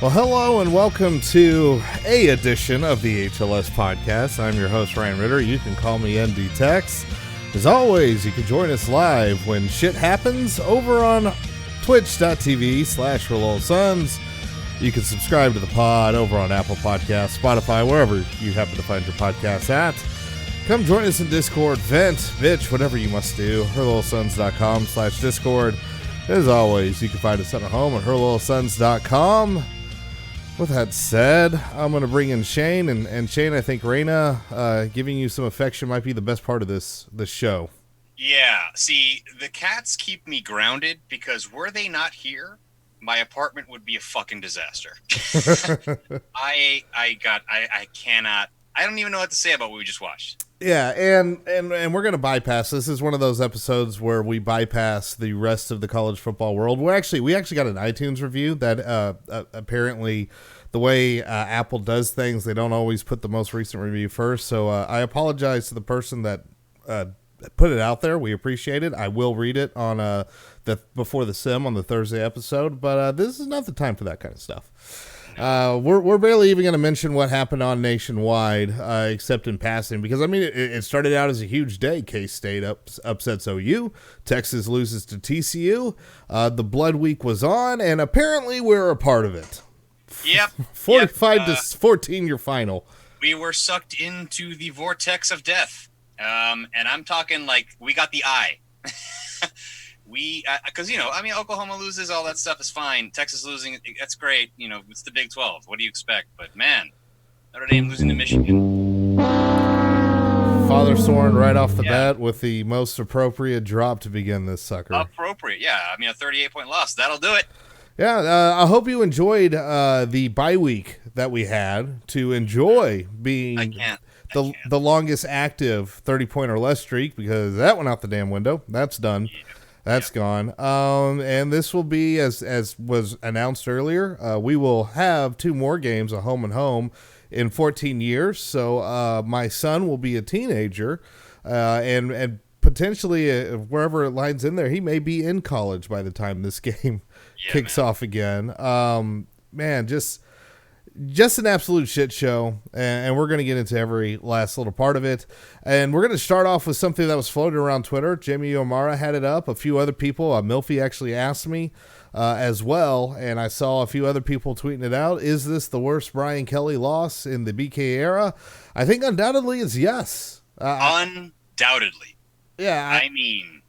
Well, hello and welcome to a edition of the HLS Podcast. I'm your host, Ryan Ritter. You can call me ND Tex. As always, you can join us live when shit happens over on twitch.tv/RealOldSons. You can subscribe to the pod over on Apple Podcasts, Spotify, wherever you happen to find your podcasts at. Come join us in Discord, vent, bitch, whatever you must do. HerLittleSons.com/Discord. As always, you can find us at home at HerLittleSons.com. With that said, I'm going to bring in Shane, and Shane, I think Raina giving you some affection might be the best part of this show. Yeah, see, the cats keep me grounded because were they not here, my apartment would be a fucking disaster. I cannot, I don't even know what to say about what we just watched. Yeah, and we're going to bypass. This is one of those episodes where we bypass the rest of the college football world. We actually got an iTunes review that apparently the way Apple does things, they don't always put the most recent review first. So I apologize to the person that put it out there. We appreciate it. I will read it on the before the sim on the Thursday episode, but this is not the time for that kind of stuff. We're barely even going to mention what happened on Nationwide, except in passing, because I mean it started out as a huge day. K-State upsets OU, Texas loses to TCU. The Blood Week was on, and apparently we're a part of it. Yep, 45 to 14, your final. We were sucked into the vortex of death, and I'm talking like we got the eye. Because, Oklahoma loses, all that stuff is fine. Texas losing, that's great. It's the Big 12. What do you expect? But, man, Notre Dame losing to Michigan. Father Soren right off the bat with the most appropriate drop to begin this sucker. Appropriate, yeah. I mean, a 38-point loss. That'll do it. Yeah, I hope you enjoyed the bye week that we had to enjoy being the longest active 30-point or less streak, because that went out the damn window. That's done. Yeah. That's gone. And this will be, as was announced earlier, we will have 2 more games, a home and home, in 14 years. So my son will be a teenager, and potentially, wherever it lines in there, he may be in college by the time this game kicks off again. Man, just an absolute shit show, and we're going to get into every last little part of it. And we're going to start off with something that was floated around Twitter. Jamie O'Mara had it up. A few other people, Milfy actually asked me as well, and I saw a few other people tweeting it out. Is this the worst Brian Kelly loss in the BK era? I think undoubtedly it's yes. Undoubtedly. Yeah. I mean...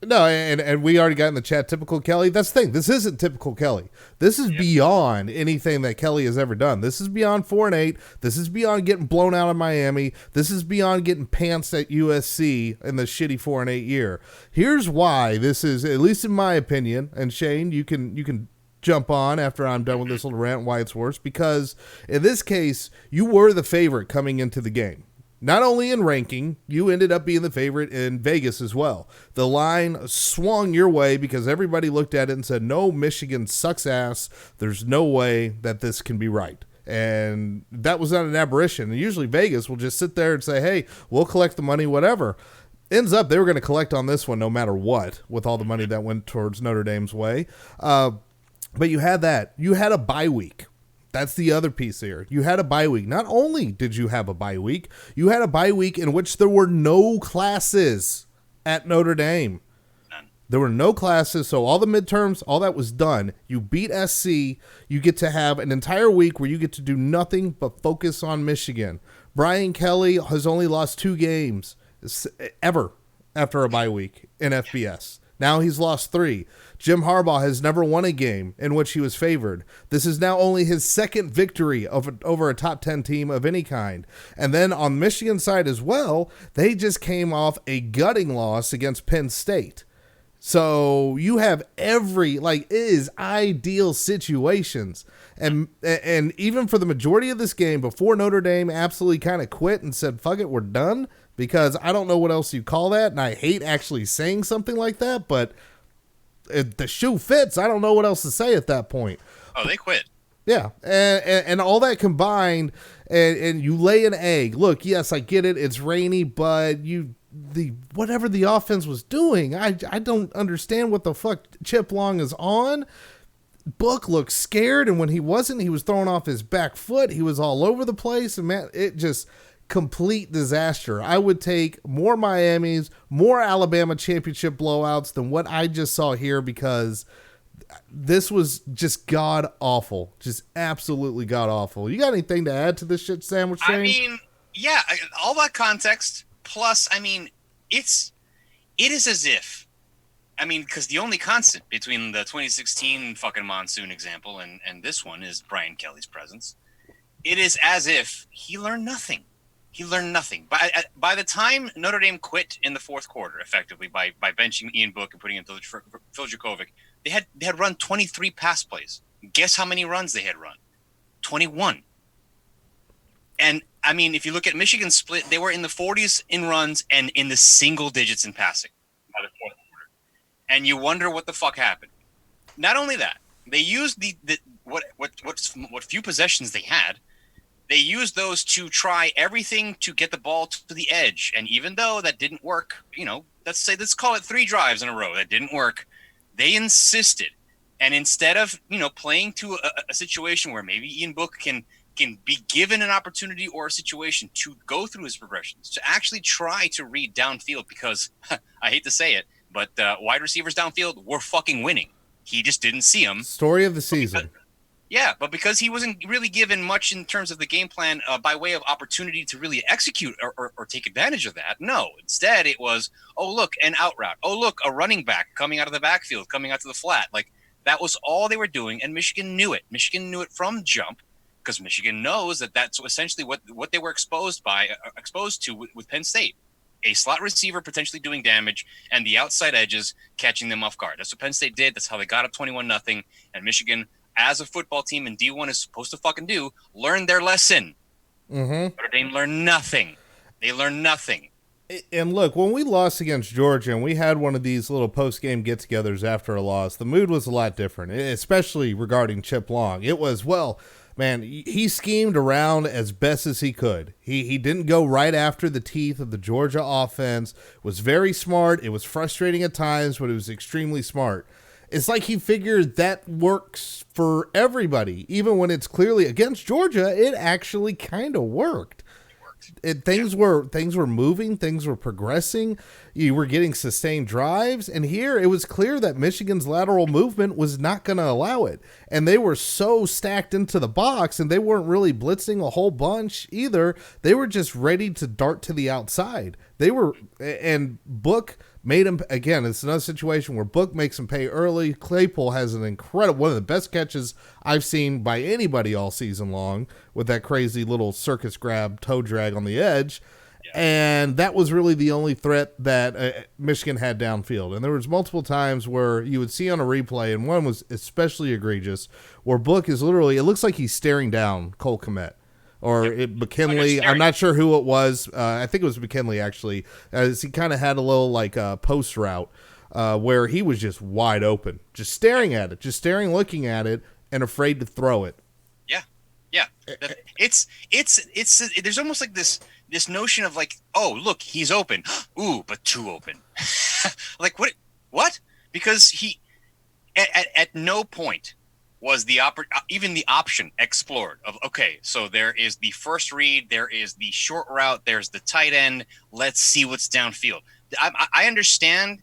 No, and we already got in the chat, typical Kelly. That's the thing. This isn't typical Kelly. This is beyond anything that Kelly has ever done. This is beyond 4-8. This is beyond getting blown out of Miami. This is beyond getting pantsed at USC in the shitty 4-8 year. Here's why this is, at least in my opinion, and Shane, you can jump on after I'm done with this little rant why it's worse, because in this case, you were the favorite coming into the game. Not only in ranking, you ended up being the favorite in Vegas as well. The line swung your way because everybody looked at it and said, no, Michigan sucks ass. There's no way that this can be right. And that was not an aberration. And usually Vegas will just sit there and say, hey, we'll collect the money, whatever. Ends up they were going to collect on this one no matter what, with all the money that went towards Notre Dame's way. But you had that. You had a bye week. That's the other piece here. You had a bye week. Not only did you have a bye week, you had a bye week in which there were no classes at Notre Dame. None. There were no classes, so all the midterms, all that was done. You beat SC. You get to have an entire week where you get to do nothing but focus on Michigan. Brian Kelly has only lost 2 games ever after a bye week in FBS. Now he's lost 3. Jim Harbaugh has never won a game in which he was favored. This is now only his second victory over a top 10 team of any kind. And then on Michigan's side as well, they just came off a gutting loss against Penn State. So you have it is ideal situations. And even for the majority of this game, before Notre Dame absolutely kind of quit and said, fuck it, we're done, because I don't know what else you call that, and I hate actually saying something like that, but the shoe fits. I don't know what else to say at that point. Oh, they quit. Yeah, and all that combined, and you lay an egg. Look, yes, I get it. It's rainy, but whatever the offense was doing, I don't understand what the fuck Chip Long is on. Book looked scared, and when he wasn't, he was throwing off his back foot. He was all over the place, and man, it just complete disaster. I would take more Miamis, more Alabama championship blowouts than what I just saw here, because this was just god awful, just absolutely god awful. You got anything to add to this shit sandwich, Shane? I mean, yeah, all that context. Plus, I mean, it is as if, I mean, because the only constant between the 2016 fucking monsoon example and this one is Brian Kelly's presence. It is as if he learned nothing. He learned nothing. By the time Notre Dame quit in the fourth quarter, effectively by benching Ian Book and putting in Phil Jurkovec, they had run 23 pass plays. Guess how many runs they had run? 21. And I mean, if you look at Michigan's split, they were in the 40s in runs and in the single digits in passing by the fourth quarter. And you wonder what the fuck happened. Not only that, they used what few possessions they had. They used those to try everything to get the ball to the edge. And even though that didn't work, let's call it 3 drives in a row that didn't work, they insisted. And instead of, playing to a situation where maybe Ian Book can be given an opportunity or a situation to go through his progressions, to actually try to read downfield, because I hate to say it, but wide receivers downfield were fucking winning. He just didn't see them. Story of the season. But because he wasn't really given much in terms of the game plan by way of opportunity to really execute or take advantage of that. No, instead it was, oh, look, an out route. Oh, look, a running back coming out of the backfield, coming out to the flat. Like, that was all they were doing, and Michigan knew it. Michigan knew it from jump, because Michigan knows that that's essentially what they were exposed to with Penn State. A slot receiver potentially doing damage, and the outside edges catching them off guard. That's what Penn State did. That's how they got up 21-0, and Michigan, as a football team in D1 is supposed to fucking do, learn their lesson. Mm-hmm. Notre Dame learned nothing. They learned nothing. And look, when we lost against Georgia and we had one of these little post-game get-togethers after a loss, the mood was a lot different, especially regarding Chip Long. It was, well, man, he schemed around as best as he could. He didn't go right after the teeth of the Georgia offense. It was very smart. It was frustrating at times, but it was extremely smart. It's like he figured that works for everybody. Even when it's clearly against Georgia, it actually kind of worked. Things were moving, things were progressing. You were getting sustained drives, and here it was clear that Michigan's lateral movement was not going to allow it. And they were so stacked into the box, and they weren't really blitzing a whole bunch either. They were just ready to dart to the outside. And Book made him, again, it's another situation where Book makes him pay early. Claypool has an incredible, one of the best catches I've seen by anybody all season long, with that crazy little circus grab toe drag on the edge. Yeah. And that was really the only threat that Michigan had downfield. And there was multiple times where you would see on a replay, and one was especially egregious, where Book is literally, it looks like he's staring down Cole Kmet. Or McKinley, I'm not sure who it was. I think it was McKinley, actually, as he kind of had a little post route where he was just wide open, just staring at it, looking at it, and afraid to throw it. Yeah. It's there's almost like this notion of like, oh, look, he's open. Ooh, but too open. Like, what? Because he at no point was even the option explored of, okay, so there is the first read, there is the short route, there's the tight end, let's see what's downfield. I understand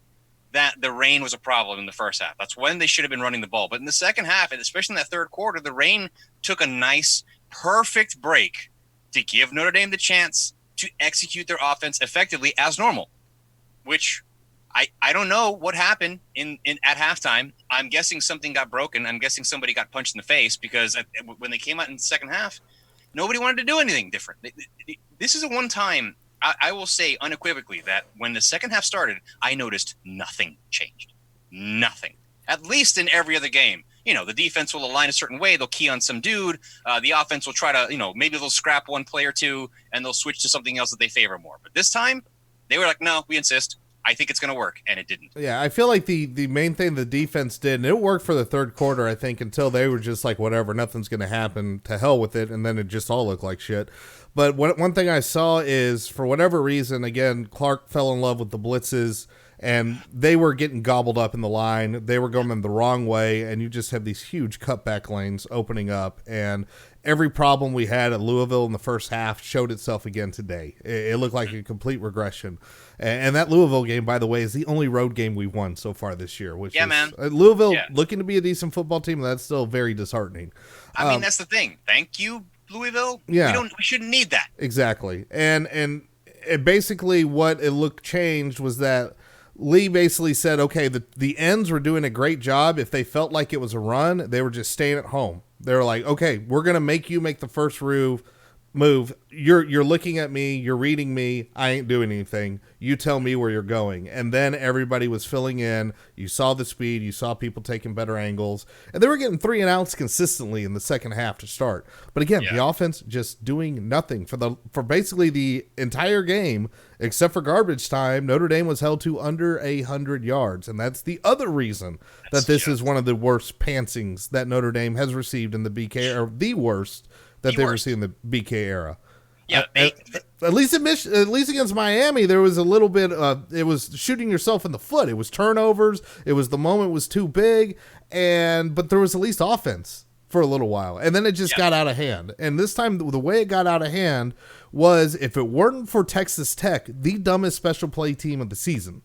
that the rain was a problem in the first half. That's when they should have been running the ball. But in the second half, and especially in that third quarter, the rain took a nice, perfect break to give Notre Dame the chance to execute their offense effectively as normal, which I don't know what happened at halftime. I'm guessing something got broken. I'm guessing somebody got punched in the face, because when they came out in the second half, nobody wanted to do anything different. This is a one time, I will say unequivocally, that when the second half started, I noticed nothing changed. Nothing. At least in every other game. The defense will align a certain way. They'll key on some dude. The offense will try to, maybe they'll scrap one play or two and they'll switch to something else that they favor more. But this time, they were like, no, we insist. I think it's going to work. And it didn't. Yeah, I feel like the main thing the defense did, and it worked for the third quarter, I think, until they were just like, whatever, nothing's going to happen, to hell with it. And then it just all looked like shit. But one thing I saw is, for whatever reason, again, Clark fell in love with the blitzes. And they were getting gobbled up in the line. They were going the wrong way, and you just have these huge cutback lanes opening up. And every problem we had at Louisville in the first half showed itself again today. It looked like a complete regression. And that Louisville game, by the way, is the only road game we've won so far this year. Which man. Louisville looking to be a decent football team, that's still very disheartening. I mean, that's the thing. Thank you, Louisville. Yeah. We shouldn't need that. Exactly. And it basically what it looked changed was that Lee basically said, okay, the ends were doing a great job. If they felt like it was a run, they were just staying at home. They were like, okay, we're going to make you make the first move. You're looking at me. You're reading me. I ain't doing anything. You tell me where you're going. And then everybody was filling in. You saw the speed. You saw people taking better angles. And they were getting 3 and outs consistently in the second half to start. But again, the offense just doing nothing. For basically the entire game, except for garbage time, Notre Dame was held to under 100 yards. And that's the other reason that this is one of the worst pantsings that Notre Dame has received in the BK, or the worst that they've received in the BK era. Yeah, at least against Miami, there was a little bit. It was shooting yourself in the foot. It was turnovers. It was the moment was too big, but there was at least offense for a little while, and then it just got out of hand. And this time, the way it got out of hand was, if it weren't for Texas Tech, the dumbest special play team of the season,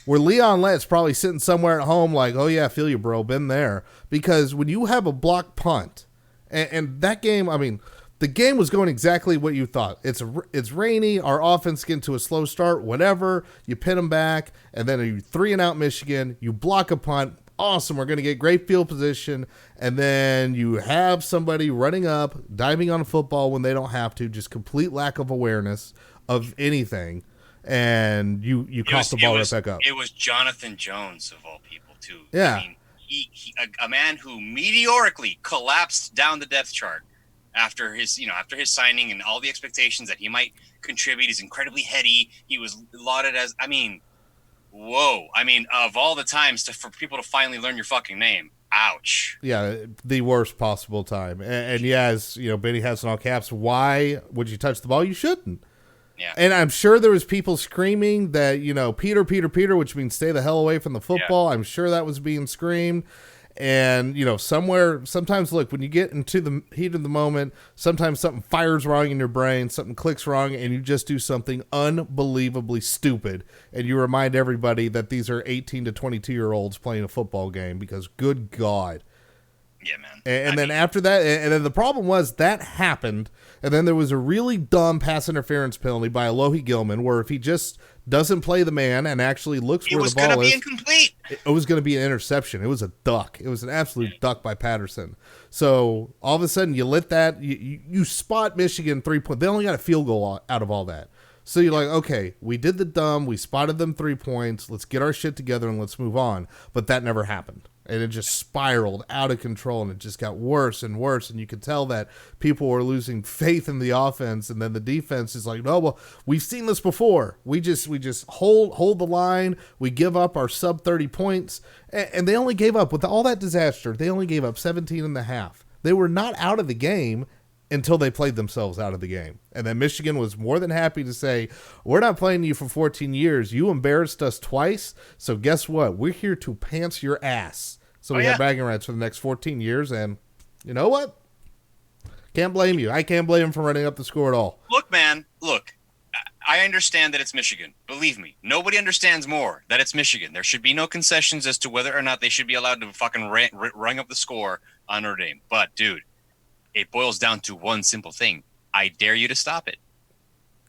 where Leon Lett's probably sitting somewhere at home like, oh yeah, I feel you, bro, been there. Because when you have a block punt. And that game, I mean, the game was going exactly what you thought. It's rainy. Our offense getting to a slow start, whatever. You pin them back, and then you 3 and out Michigan. You block a punt. Awesome. We're going to get great field position. And then you have somebody running up, diving on a football when they don't have to. Just complete lack of awareness of anything. And you caught the ball right back up. It was Jonathan Jones, of all people, too. Yeah. I mean, a man who meteorically collapsed down the depth chart after his signing and all the expectations that he might contribute. He's incredibly heady. He was lauded as, whoa. Of all the times for people to finally learn your fucking name. Ouch. Yeah, the worst possible time. And as Benny has in all caps, why would you touch the ball? You shouldn't. Yeah. And I'm sure there was people screaming that, Peter, which means stay the hell away from the football. Yeah. I'm sure that was being screamed. And, sometimes, look, when you get into the heat of the moment, sometimes something fires wrong in your brain, something clicks wrong, and you just do something unbelievably stupid. And you remind everybody that these are 18 to 22-year-olds playing a football game, because good God. Yeah, man. And then after that, and then the problem was that happened, and then there was a really dumb pass interference penalty by Alohi Gilman, where if he just doesn't play the man and actually looks where the ball is, it was going to be incomplete. It was going to be an interception. It was a duck. It was an absolute duck by Patterson. So all of a sudden, you lit that. You spot Michigan 3-point. They only got a field goal out of all that. So you're like, okay, we did the dumb. We spotted them 3 points. Let's get our shit together and let's move on. But that never happened. And it just spiraled out of control, and it just got worse and worse. And you could tell that people were losing faith in the offense. And then the defense is like, no, well, we've seen this before. We just hold the line. We give up our sub 30 points. And they only gave up, with all that disaster, they only gave up 17 and a half. They were not out of the game until they played themselves out of the game. And then Michigan was more than happy to say, we're not playing you for 14 years. You embarrassed us twice. So guess what? We're here to pants your ass. So we have bragging rights for the next 14 years. And you know what? Can't blame you. I can't blame him for running up the score at all. Look, man, I understand that it's Michigan. Believe me, nobody understands more that it's Michigan. There should be no concessions as to whether or not they should be allowed to fucking rung up the score on Notre Dame. But, dude, it boils down to one simple thing. I dare you to stop it.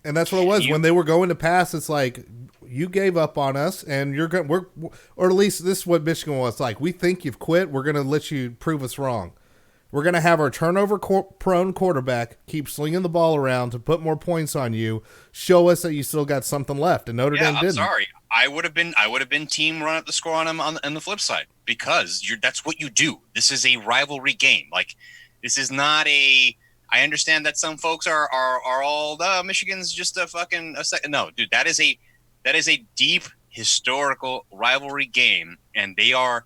And that's what it was. When they were going to pass, it's like, you gave up on us, and or at least this is what Michigan was like. We think you've quit. We're going to let you prove us wrong. We're going to have our turnover-prone quarterback keep slinging the ball around to put more points on you, show us that you still got something left, and Notre Dame didn't. I'm sorry. I would have been team run up the score on him on the flip side, because that's what you do. This is a rivalry game. Like, this is not a. I understand that some folks are all Michigan's just a fucking a second. No, dude, that is a deep historical rivalry game, and they are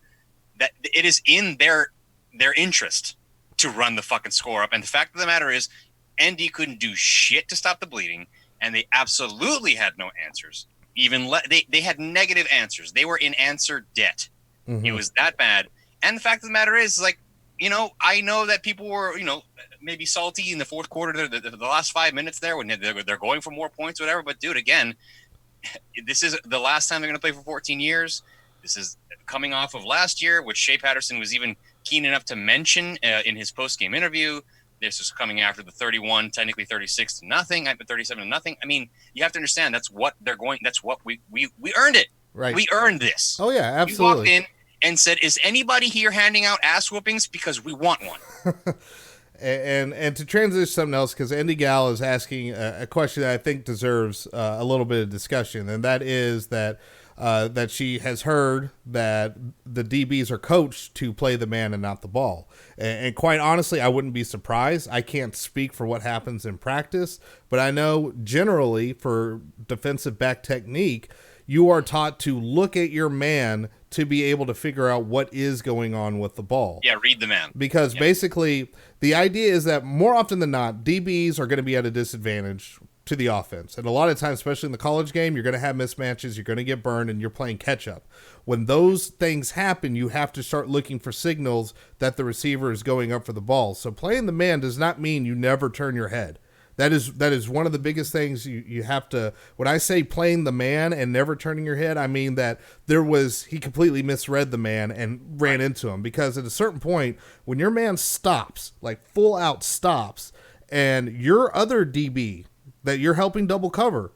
that it is in their interest to run the fucking score up. And the fact of the matter is, ND couldn't do shit to stop the bleeding, and they absolutely had no answers. They had negative answers. They were in answer debt. Mm-hmm. It was that bad. And the fact of the matter is, like, I know that people were, maybe salty in the fourth quarter, the last 5 minutes there when they're going for more points, whatever. But dude, again, this is the last time they're going to play for 14 years. This is coming off of last year, which Shea Patterson was even keen enough to mention in his post-game interview. This is coming after the 31, technically 36-0, 37-0. I mean, you have to understand that's what they're going. That's what we earned it. Right. We earned this. Oh yeah, absolutely. We walked in and said, "Is anybody here handing out ass whoopings? Because we want one." and to transition to something else, because Andy Gal is asking a question that I think deserves a little bit of discussion, and that is that she has heard that the DBs are coached to play the man and not the ball. And quite honestly, I wouldn't be surprised. I can't speak for what happens in practice, but I know generally for defensive back technique, you are taught to look at your man to be able to figure out what is going on with the ball. Yeah, read the man. Because basically the idea is that more often than not, DBs are going to be at a disadvantage to the offense. And a lot of times, especially in the college game, you're going to have mismatches, you're going to get burned, and you're playing catch up. When those things happen, you have to start looking for signals that the receiver is going up for the ball. So playing the man does not mean you never turn your head. That is one of the biggest things you have to, when I say playing the man and never turning your head, I mean that he completely misread the man and ran into him. Because at a certain point, when your man stops, like full out stops, and your other DB that you're helping double cover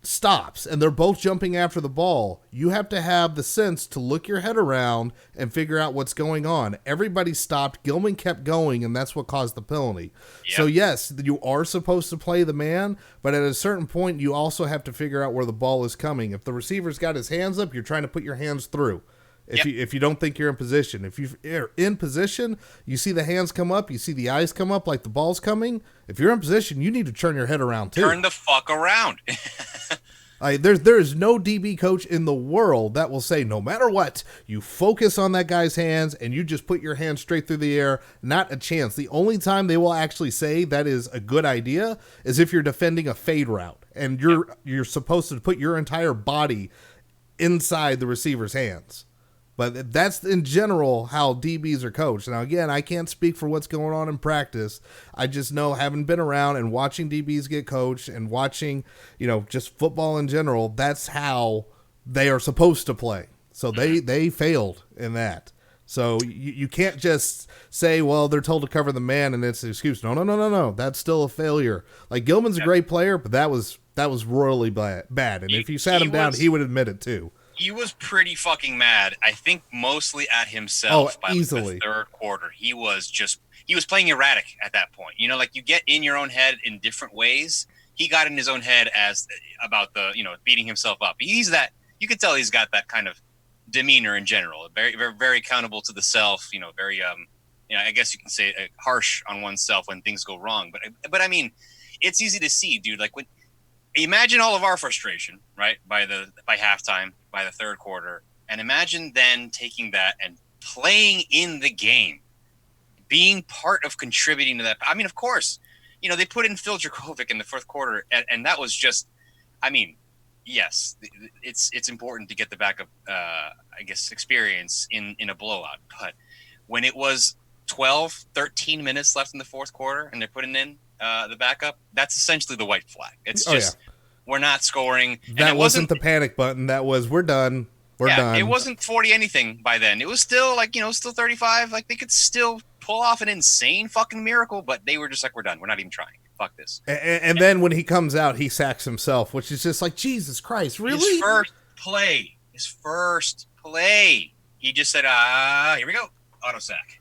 stops, and they're both jumping after the ball, you have to have the sense to look your head around and figure out what's going on. Everybody stopped. Gilman kept going, and that's what caused the penalty. Yep. So, yes, you are supposed to play the man, but at a certain point, you also have to figure out where the ball is coming. If the receiver's got his hands up, you're trying to put your hands through. If you don't think you're in position. If you're in position, you see the hands come up, you see the eyes come up like the ball's coming. If you're in position, you need to turn your head around too. Turn the fuck around. There is no DB coach in the world that will say, no matter what, you focus on that guy's hands and you just put your hands straight through the air. Not a chance. The only time they will actually say that is a good idea is if you're defending a fade route and you're supposed to put your entire body inside the receiver's hands. But that's, in general, how DBs are coached. Now, again, I can't speak for what's going on in practice. I just know, having been around and watching DBs get coached and watching, just football in general, that's how they are supposed to play. So they failed in that. So you can't just say, well, they're told to cover the man and it's an excuse. No. That's still a failure. Like, Gilman's a great player, but that was royally bad. And if you sat him down, he would admit it too. He was pretty fucking mad. I think mostly at himself by easily. The third quarter. He was playing erratic at that point. Like, you get in your own head in different ways. He got in his own head about the, beating himself up. You could tell he's got that kind of demeanor in general. Very, very, very accountable to the self, very, I guess you can say harsh on oneself when things go wrong. But I mean, it's easy to see, dude. Like, imagine all of our frustration, right? By halftime, by the third quarter, and imagine then taking that and playing in the game, being part of contributing to that. I mean, of course, they put in Phil Dracovic in the fourth quarter, and that was just, I mean, yes, it's important to get the backup, experience in a blowout. But when it was 12, 13 minutes left in the fourth quarter, and they're putting in the backup, that's essentially the white flag. It's just we're not scoring. That wasn't the panic button. That was, we're done. We're done. It wasn't 40 anything by then. It was still still 35. Like, they could still pull off an insane fucking miracle, but they were just like, we're done. We're not even trying. Fuck this. And then when he comes out, he sacks himself, which is just like, Jesus Christ, really? His first play. He just said, here we go. Auto sack.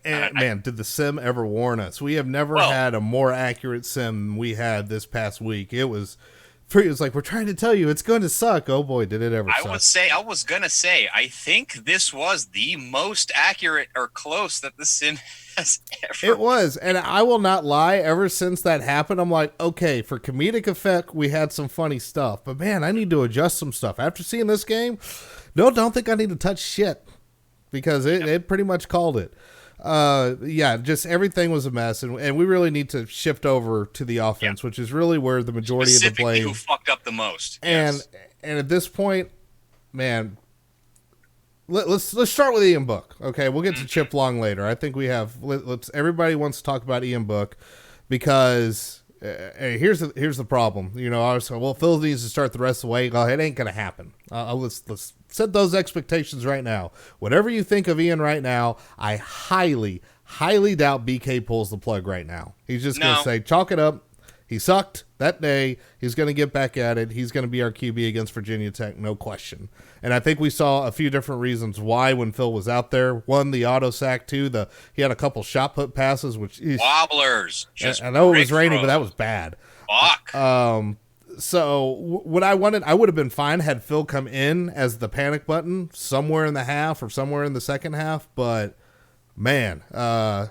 And man, did the sim ever warn us? We have never had a more accurate sim than we had this past week. It was It was like, we're trying to tell you it's going to suck. Oh boy, did it ever suck. I was gonna say, I think this was the most accurate or close that the sim has ever. It was, and I will not lie. Ever since that happened, I'm like, okay, for comedic effect, we had some funny stuff, but man, I need to adjust some stuff. After seeing this game, no, don't think I need to touch shit because it pretty much called it. Yeah, just everything was a mess, and we really need to shift over to the offense, which is really where the majority of the blame. Who fucked up the most, and at this point, man, let's start with Ian Book. Okay, we'll get to Chip Long later. I think we have. Let's. Everybody wants to talk about Ian Book because here's the problem. You know, I was well, Phil needs to start the rest of the way. Oh, it ain't gonna happen. Let's set those expectations right now. Whatever you think of Ian right now, I highly doubt BK pulls the plug right now. He's just going to say, chalk it up. He sucked that day. He's going to get back at it. He's going to be our QB against Virginia Tech, no question. And I think we saw a few different reasons why when Phil was out there. One, the auto sack. Two, he had a couple shot put passes, which wobblers. I know it was raining, but that was bad. Fuck. So what I wanted, I would have been fine had Phil come in as the panic button somewhere in the half or somewhere in the second half. But man, I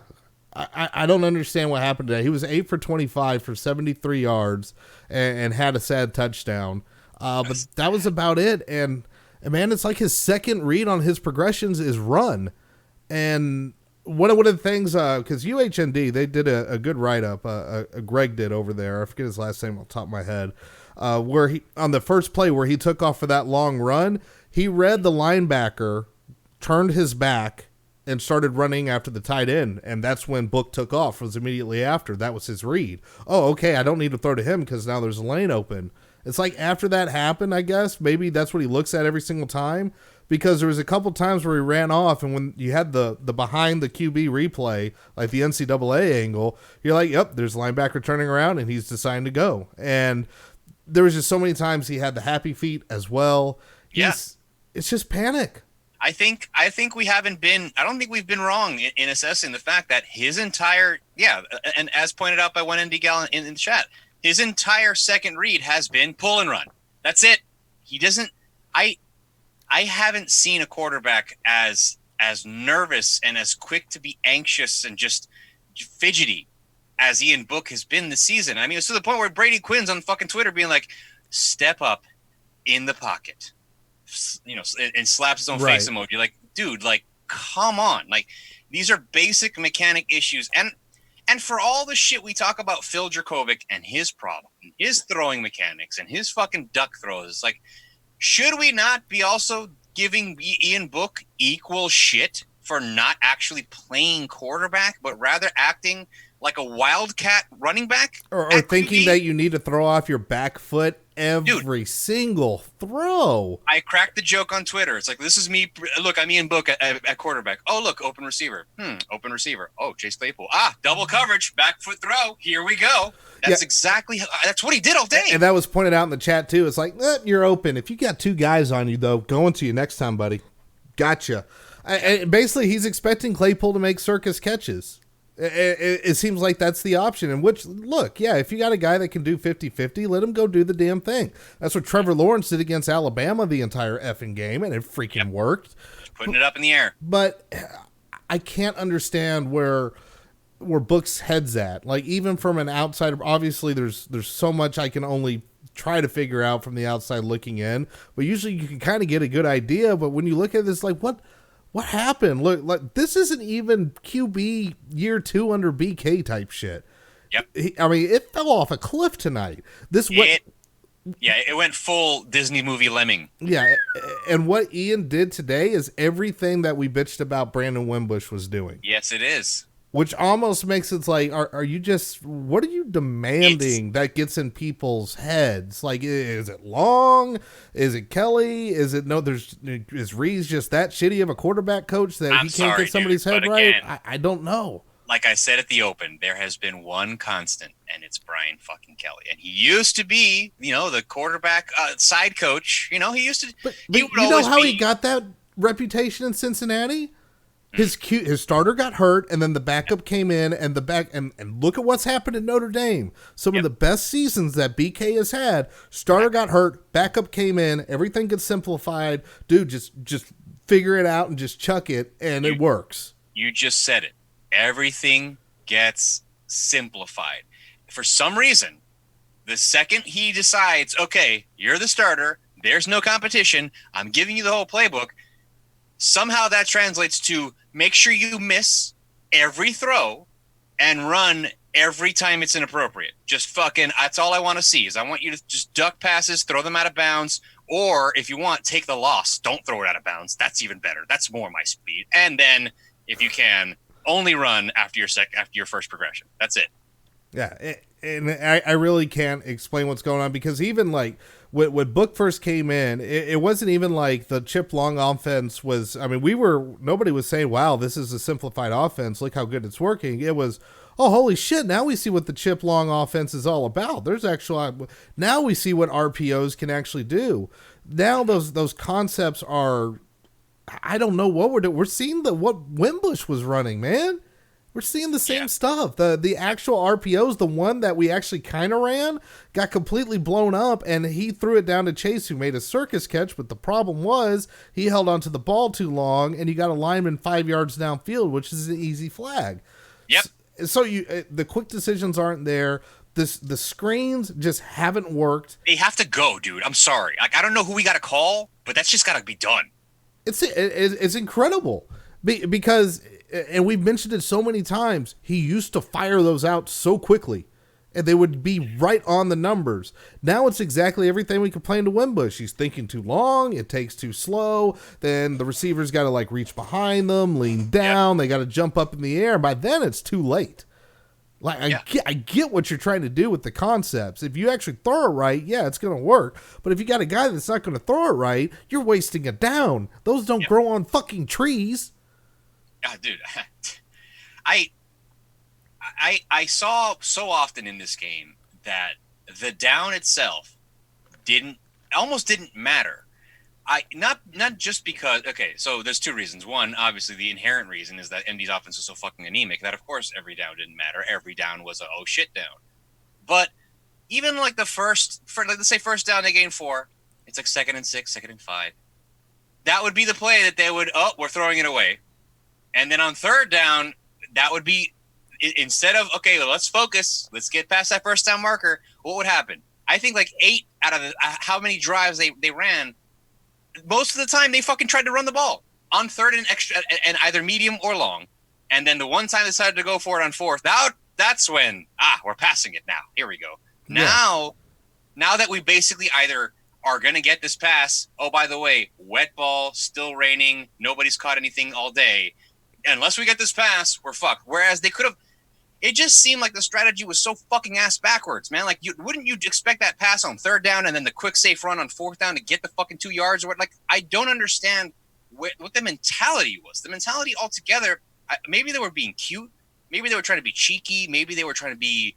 don't understand what happened today. He was 8 for 25 for 73 yards and had a sad touchdown. But that was about it. And man, it's like his second read on his progressions is run. And one of the things, because UHND, they did a good write-up, Greg did over there. I forget his last name off the top of my head. Where he, on the first play where he took off for that long run, he read the linebacker, turned his back, and started running after the tight end. And that's when Book took off, was immediately after. That was his read. Oh, okay, I don't need to throw to him because now there's a lane open. It's like after that happened, I guess, maybe that's what he looks at every single time. Because there was a couple times where he ran off, and when you had the behind the QB replay, like the NCAA angle, you're like, yep, there's a linebacker turning around, and he's deciding to go. And there was just so many times he had the happy feet as well. It's just panic. I think we haven't been. I don't think we've been wrong in assessing the fact that his entire and as pointed out by one ND Gal in the chat, his entire second read has been pull and run. That's it. He doesn't. I haven't seen a quarterback as nervous and as quick to be anxious and just fidgety as Ian Book has been this season. I mean, it's to the point where Brady Quinn's on fucking Twitter being like, "Step up in the pocket," you know, and slaps his own face emoji. You're like, dude, like, come on. Like, these are basic mechanic issues. And for all the shit we talk about Phil Dracovic and his problem, his throwing mechanics and his fucking duck throws, it's like, should we not be also giving Ian Book equal shit for not actually playing quarterback, but rather acting like a wildcat running back? Or thinking that you need to throw off your back foot every single throw. I cracked the joke on Twitter. It's like, this is me. Look, I'm Ian Book at quarterback. Oh, look, open receiver. Open receiver. Oh, Chase Claypool. Double coverage, back foot throw. Here we go. That's exactly, that's what he did all day. And that was pointed out in the chat too. It's like, you're open. If you got two guys on you though, going to you next time, buddy. Gotcha. And basically, he's expecting Claypool to make circus catches. It seems like that's the option. And which, look, if you got a guy that can do 50-50, let him go do the damn thing. That's what Trevor Lawrence did against Alabama the entire effing game, and it freaking worked. Just putting it up in the air. But I can't understand where Book's head's at. Like, even from an outsider, obviously there's so much I can only try to figure out from the outside looking in. But usually you can kind of get a good idea. But when you look at this, like, what happened? Look, like, this isn't even QB year 2 under BK type shit. Yep. I mean, it fell off a cliff tonight. It went full Disney movie lemming. Yeah, and what Ian did today is everything that we bitched about Brandon Wimbush was doing. Yes, it is. Which almost makes it like, are you just, what are you demanding that gets in people's heads? Like, is it Long? Is it Kelly? Is Rees just that shitty of a quarterback coach that he can't get somebody's head right? I don't know. Like I said at the open, there has been one constant, and it's Brian fucking Kelly. And he used to be, the quarterback side coach. He used to. But you know how he got that reputation in Cincinnati? His starter got hurt, and then the backup came in, and and look at what's happened at Notre Dame. Some of the best seasons that BK has had. Starter got hurt, backup came in, everything gets simplified. Dude, just figure it out and just chuck it, and it works. You just said it. Everything gets simplified. For some reason, the second he decides, okay, you're the starter, there's no competition, I'm giving you the whole playbook, somehow that translates to make sure you miss every throw and run every time it's inappropriate. Just fucking, that's all I want to see is I want you to just duck passes, throw them out of bounds, or if you want, take the loss. Don't throw it out of bounds. That's even better. That's more my speed. And then, if you can, only run after your first progression. That's it. Yeah, and I really can't explain what's going on because even like when Book first came in, it wasn't even like the Chip Long offense was. I mean, nobody was saying, "Wow, this is a simplified offense. Look how good it's working." It was, "Oh, holy shit! Now we see what the Chip Long offense is all about." Now we see what RPOs can actually do. Now those concepts are. I don't know what we're doing. We're seeing what Wimbush was running, man. We're seeing the same stuff. The actual RPOs, the one that we actually kind of ran, got completely blown up, and he threw it down to Chase, who made a circus catch. But the problem was he held onto the ball too long, and you got a lineman 5 yards downfield, which is an easy flag. Yep. So the quick decisions aren't there. The screens just haven't worked. They have to go, dude. I'm sorry. Like, I don't know who we got to call, but that's just got to be done. It's incredible because, and we've mentioned it so many times, he used to fire those out so quickly and they would be right on the numbers. Now it's exactly everything we complained to Wimbush. He's thinking too long. It takes too slow. Then the receivers got to like reach behind them, lean down. They got to jump up in the air. By then it's too late. Like I get what you're trying to do with the concepts. If you actually throw it right, yeah, it's going to work. But if you got a guy that's not going to throw it right, you're wasting a down. Those don't grow on fucking trees. Dude, I saw so often in this game that the down itself almost didn't matter. Not just because, okay, so there's two reasons. One, obviously the inherent reason is that MD's offense was so fucking anemic that of course every down didn't matter. Every down was a oh shit down. But even like let's say first down they gain 4, it's like 2nd and 6, 2nd and 5. That would be the play that they would, we're throwing it away. And then on 3rd down, that would be, instead of, okay, let's focus, let's get past that first down marker, what would happen? I think like 8 out of how many drives they ran, most of the time they fucking tried to run the ball on 3rd and extra and either medium or long. And then the one time they decided to go for it on 4th, that's when, we're passing it now. Here we go. Yeah. Now that we basically either are going to get this pass, oh, by the way, wet ball, still raining, nobody's caught anything all day. Unless we get this pass, we're fucked. Whereas they could have, it just seemed like the strategy was so fucking ass backwards, man. Like, wouldn't you expect that pass on 3rd down and then the quick safe run on 4th down to get the fucking 2 yards or what? Like, I don't understand what the mentality was. The mentality altogether, maybe they were being cute. Maybe they were trying to be cheeky. Maybe they were trying to be,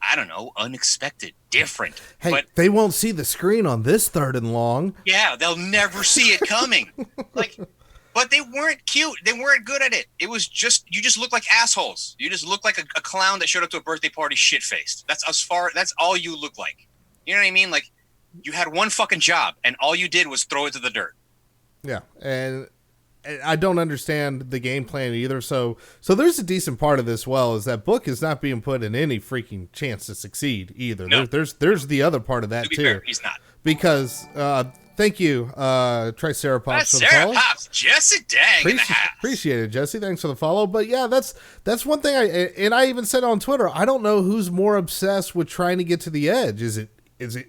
I don't know, unexpected, different. Hey, but they won't see the screen on this 3rd and long. Yeah, they'll never see it coming. But they weren't cute. They weren't good at it. It was just, you just look like assholes. You just look like a clown that showed up to a birthday party shit-faced. That's all you look like. You know what I mean? Like, you had one fucking job, and all you did was throw it to the dirt. Yeah, and I don't understand the game plan either. So there's a decent part of this is that Book is not being put in any freaking chance to succeed either. No. There's the other part of that to be too. Fair, he's not. Because thank you, Triceratops, for the follow. Jesse, dang, in the house. Appreciate it, Jesse. Thanks for the follow. But yeah, that's one thing I even said on Twitter. I don't know who's more obsessed with trying to get to the edge. Is it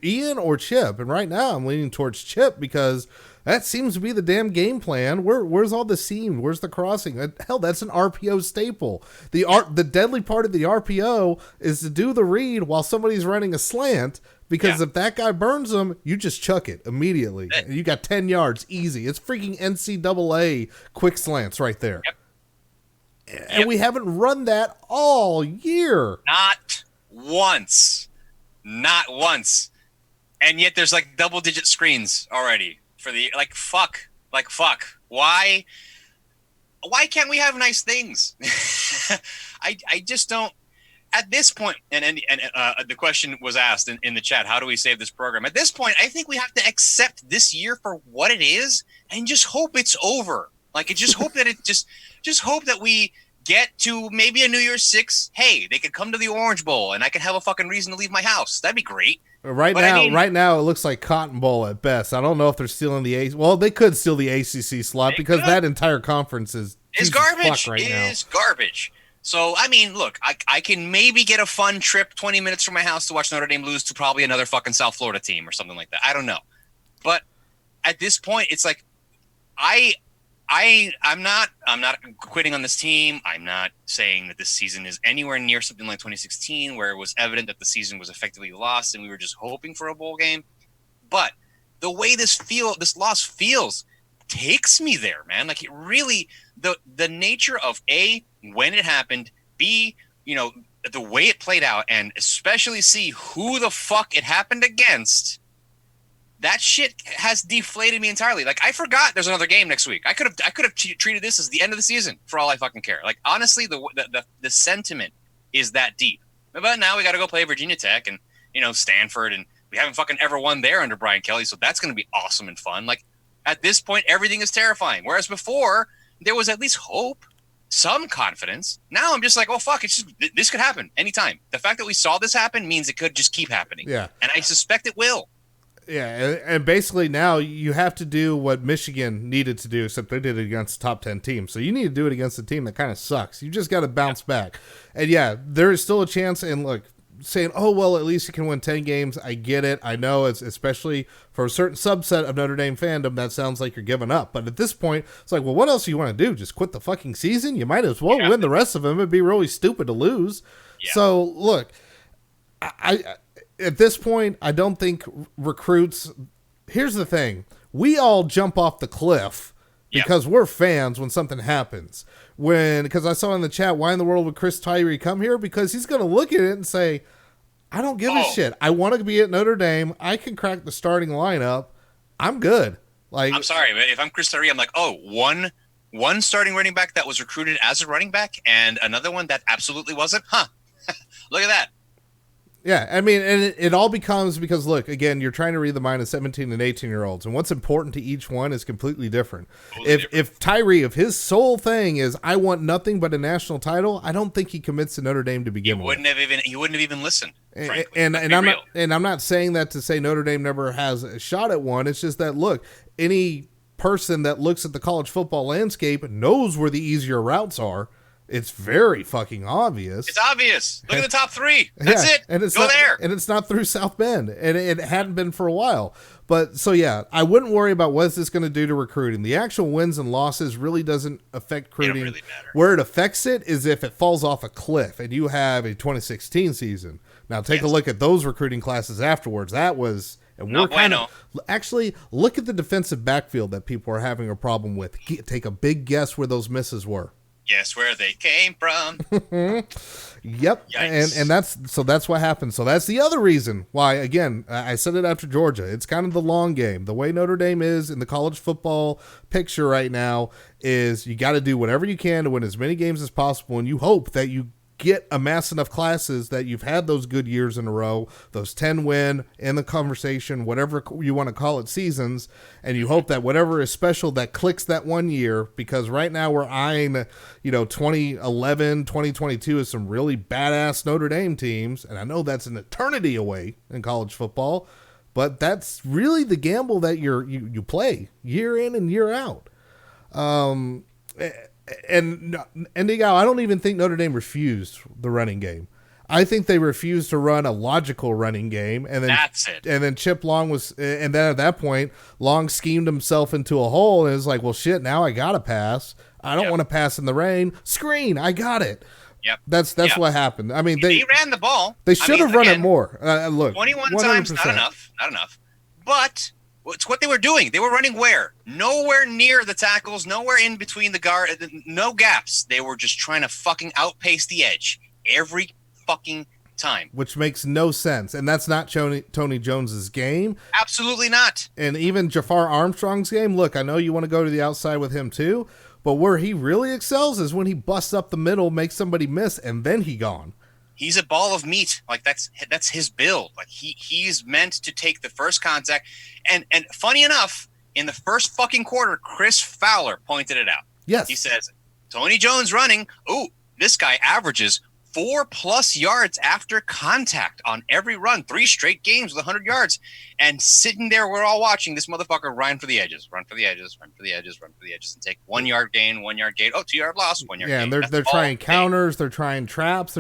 Ian or Chip? And right now I'm leaning towards Chip because that seems to be the damn game plan. Where's all the seam? Where's the crossing? Hell, that's an RPO staple. The deadly part of the RPO is to do the read while somebody's running a slant. Because if that guy burns them, you just chuck it immediately. You got 10 yards, easy. It's freaking NCAA quick slants right there. Yep. And we haven't run that all year. Not once. And yet there's like double-digit screens already for the, fuck. Why? Why can't we have nice things? I just don't. At this point, and the question was asked in the chat, how do we save this program? At this point, I think we have to accept this year for what it is and just hope it's over. Like, just hope that just hope that we get to maybe a New Year's 6. Hey, they could come to the Orange Bowl and I could have a fucking reason to leave my house. That'd be great. Right now, it looks like Cotton Bowl at best. I don't know if they're stealing well, they could steal the ACC slot because that entire conference is garbage. Right now. It is garbage. So, I mean, look, I can maybe get a fun trip 20 minutes from my house to watch Notre Dame lose to probably another fucking South Florida team or something like that. I don't know. But at this point, it's like I'm not quitting on this team. I'm not saying that this season is anywhere near something like 2016 where it was evident that the season was effectively lost and we were just hoping for a bowl game. But the way this loss feels takes me there, man. Like, it really, the nature of A, when it happened, B, the way it played out, and especially C, who the fuck it happened against, that shit has deflated me entirely. Like, I forgot there's another game next week. I could have treated this as the end of the season for all I fucking care. Like, honestly, the sentiment is that deep. But now we got to go play Virginia Tech and, Stanford, and we haven't fucking ever won there under Brian Kelly, so that's going to be awesome and fun. Like, at this point, everything is terrifying. Whereas before, there was at least hope, some confidence. Now I'm just like, oh, fuck, this could happen anytime. The fact that we saw this happen means it could just keep happening. Yeah. And I suspect it will. Yeah, and basically now you have to do what Michigan needed to do, except they did it against top 10 teams. So you need to do it against a team that kind of sucks. You just got to bounce back. And yeah, there is still a chance. And look, saying, oh, well, at least you can win 10 games. I get it. I know it's especially for a certain subset of Notre Dame fandom, that sounds like you're giving up. But at this point, it's like, well, what else do you want to do? Just quit the fucking season? You might as well win the rest of them. It'd be really stupid to lose. Yeah. So look, I at this point, I don't think recruits. Here's the thing. We all jump off the cliff because we're fans when something happens. Because I saw in the chat, why in the world would Chris Tyree come here? Because he's going to look at it and say, I don't give a shit. I want to be at Notre Dame. I can crack the starting lineup. I'm good. Like, I'm sorry, but if I'm Chris Tyree, I'm like, one starting running back that was recruited as a running back and another one that absolutely wasn't? Huh. Look at that. Yeah, I mean, and it all becomes because, look, again, you're trying to read the mind of 17 and 18-year-olds, and what's important to each one is completely different. If Tyree, if his sole thing is, I want nothing but a national title, I don't think he commits to Notre Dame to begin with. He wouldn't have even listened, frankly. And I'm not saying that to say Notre Dame never has a shot at one. It's just that, look, any person that looks at the college football landscape knows where the easier routes are. It's very fucking obvious. It's obvious. Look at the top three. That's it. And it's Go there. And it's not through South Bend. And it hadn't been for a while. But so, yeah, I wouldn't worry about what's this going to do to recruiting. The actual wins and losses really doesn't affect recruiting. It don't really matter. Where it affects it is if it falls off a cliff and you have a 2016 season. Now, take a look at those recruiting classes afterwards. That was... And we're kind of actually look at the defensive backfield that people are having a problem with. Take a big guess where those misses were. Guess where they came from. Yep. And that's what happened. So that's the other reason why, again, I said it after Georgia. It's kind of the long game. The way Notre Dame is in the college football picture right now is you got to do whatever you can to win as many games as possible, and you hope that you amass enough classes that you've had those good years in a row, those 10 win in the conversation, whatever you want to call it, seasons, and you hope that whatever is special that clicks that one year, because right now we're eyeing, 2011, 2022 is some really badass Notre Dame teams, and I know that's an eternity away in college football, but that's really the gamble that you play year in and year out. And Diego, I don't even think Notre Dame refused the running game. I think they refused to run a logical running game, and then that's it. And then Chip Long and then at that point, Long schemed himself into a hole, and it's like, well, shit, now I gotta pass. I don't want to pass in the rain. Screen, I got it. Yep. That's what happened. I mean, they ran the ball. They should have run it more. Look, 21 times, not enough. But it's what they were doing. They were running where? Nowhere near the tackles, nowhere in between the guard, no gaps. They were just trying to fucking outpace the edge every fucking time. Which makes no sense. And that's not Tony Jones's game. Absolutely not. And even Jafar Armstrong's game, look, I know you want to go to the outside with him too. But where he really excels is when he busts up the middle, makes somebody miss, and then he gone. He's a ball of meat. Like that's his build. Like he's meant to take the first contact. And funny enough, in the first fucking quarter, Chris Fowler pointed it out. Yes. He says, Tony Jones running. Ooh, this guy averages 4+ yards after contact on every run, 3 straight games with 100 yards. And sitting there, we're all watching this motherfucker run for the edges, and take 1 yard gain, 1 yard gain. Oh, 2 yard loss, 1 yard gain. Yeah, and they're trying counters, they're trying traps.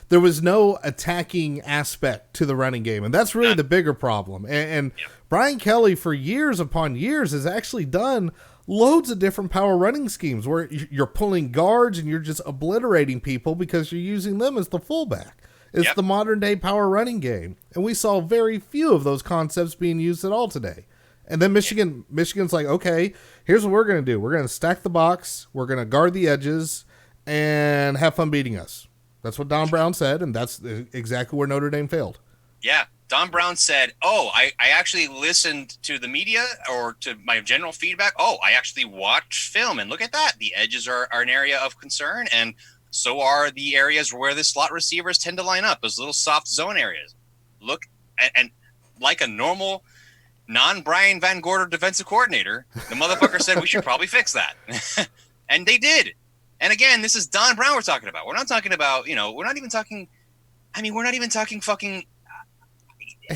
There was no attacking aspect to the running game. And that's really the bigger problem. And Brian Kelly, for years upon years, has actually done loads of different power running schemes where you're pulling guards and you're just obliterating people because you're using them as the fullback. It's the modern day power running game. And we saw very few of those concepts being used at all today. And then Michigan's like, okay, here's what we're going to do. We're going to stack the box. We're going to guard the edges and have fun beating us. That's what Don Brown said. And that's exactly where Notre Dame failed. Yeah. Don Brown said, I actually listened to the media or to my general feedback. I actually watched film, and look at that. The edges are an area of concern, and so are the areas where the slot receivers tend to line up, those little soft zone areas. Look, and like a normal non-Brian Van Gorder defensive coordinator, the motherfucker said we should probably fix that. And they did. And again, this is Don Brown we're talking about. We're not talking about, we're not even talking fucking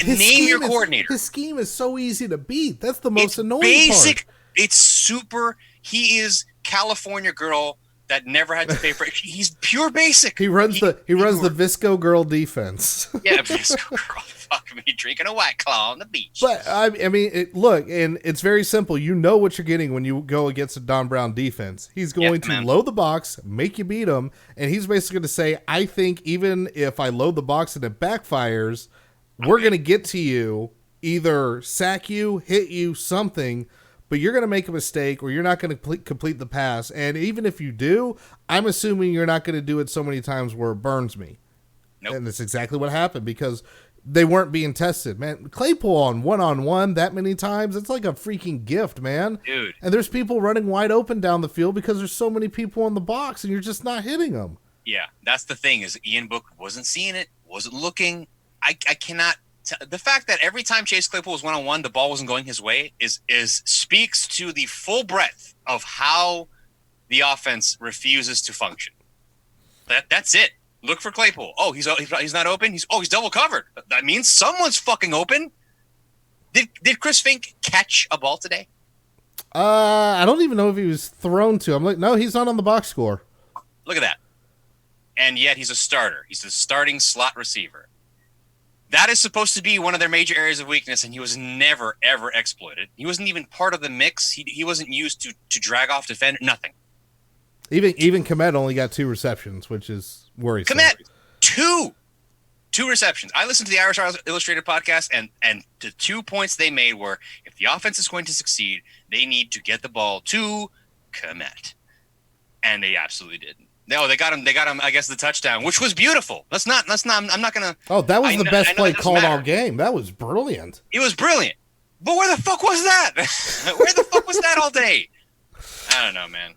name your coordinator. His scheme is so easy to beat. That's the most annoying basic. part. It's super. He is California girl that never had to pay for it. He's pure basic. He runs the Visco girl defense. Yeah, Visco girl. Fuck me, drinking a White Claw on the beach. But I mean, look, and it's very simple. You know what you're getting when you go against a Don Brown defense. He's going to load the box, make you beat him, and he's basically going to say, I think even if I load the box and it backfires, we're going to get to you, either sack you, hit you, something, but you're going to make a mistake or you're not going to complete the pass. And even if you do, I'm assuming you're not going to do it so many times where it burns me. Nope. And that's exactly what happened because they weren't being tested, man. Claypool on one-on-one that many times, it's like a freaking gift, man. Dude. And there's people running wide open down the field because there's so many people in the box and you're just not hitting them. Yeah, that's the thing is Ian Book wasn't seeing it, wasn't looking. I cannot the fact that every time Chase Claypool was one-on-one, the ball wasn't going his way is speaks to the full breadth of how the offense refuses to function. That's it. Look for Claypool. Oh, he's not open. He's double covered. That means someone's fucking open. Did Chris Fink catch a ball today? I don't even know if he was thrown to. I'm like, no, he's not on the box score. Look at that. And yet he's a starter. He's the starting slot receiver. That is supposed to be one of their major areas of weakness, and he was never, ever exploited. He wasn't even part of the mix. He wasn't used to drag off defender. Nothing. Even Kmet only got 2 receptions, which is worrisome. Kmet, 2 receptions. I listened to the Irish Illustrated podcast, and the 2 points they made were, if the offense is going to succeed, they need to get the ball to Kmet. And they absolutely didn't. No, they got him. I guess the touchdown, which was beautiful. I'm not gonna. Oh, that was the best play called all game. That was brilliant. It was brilliant. But where the fuck was that? Where the fuck was that all day? I don't know, man.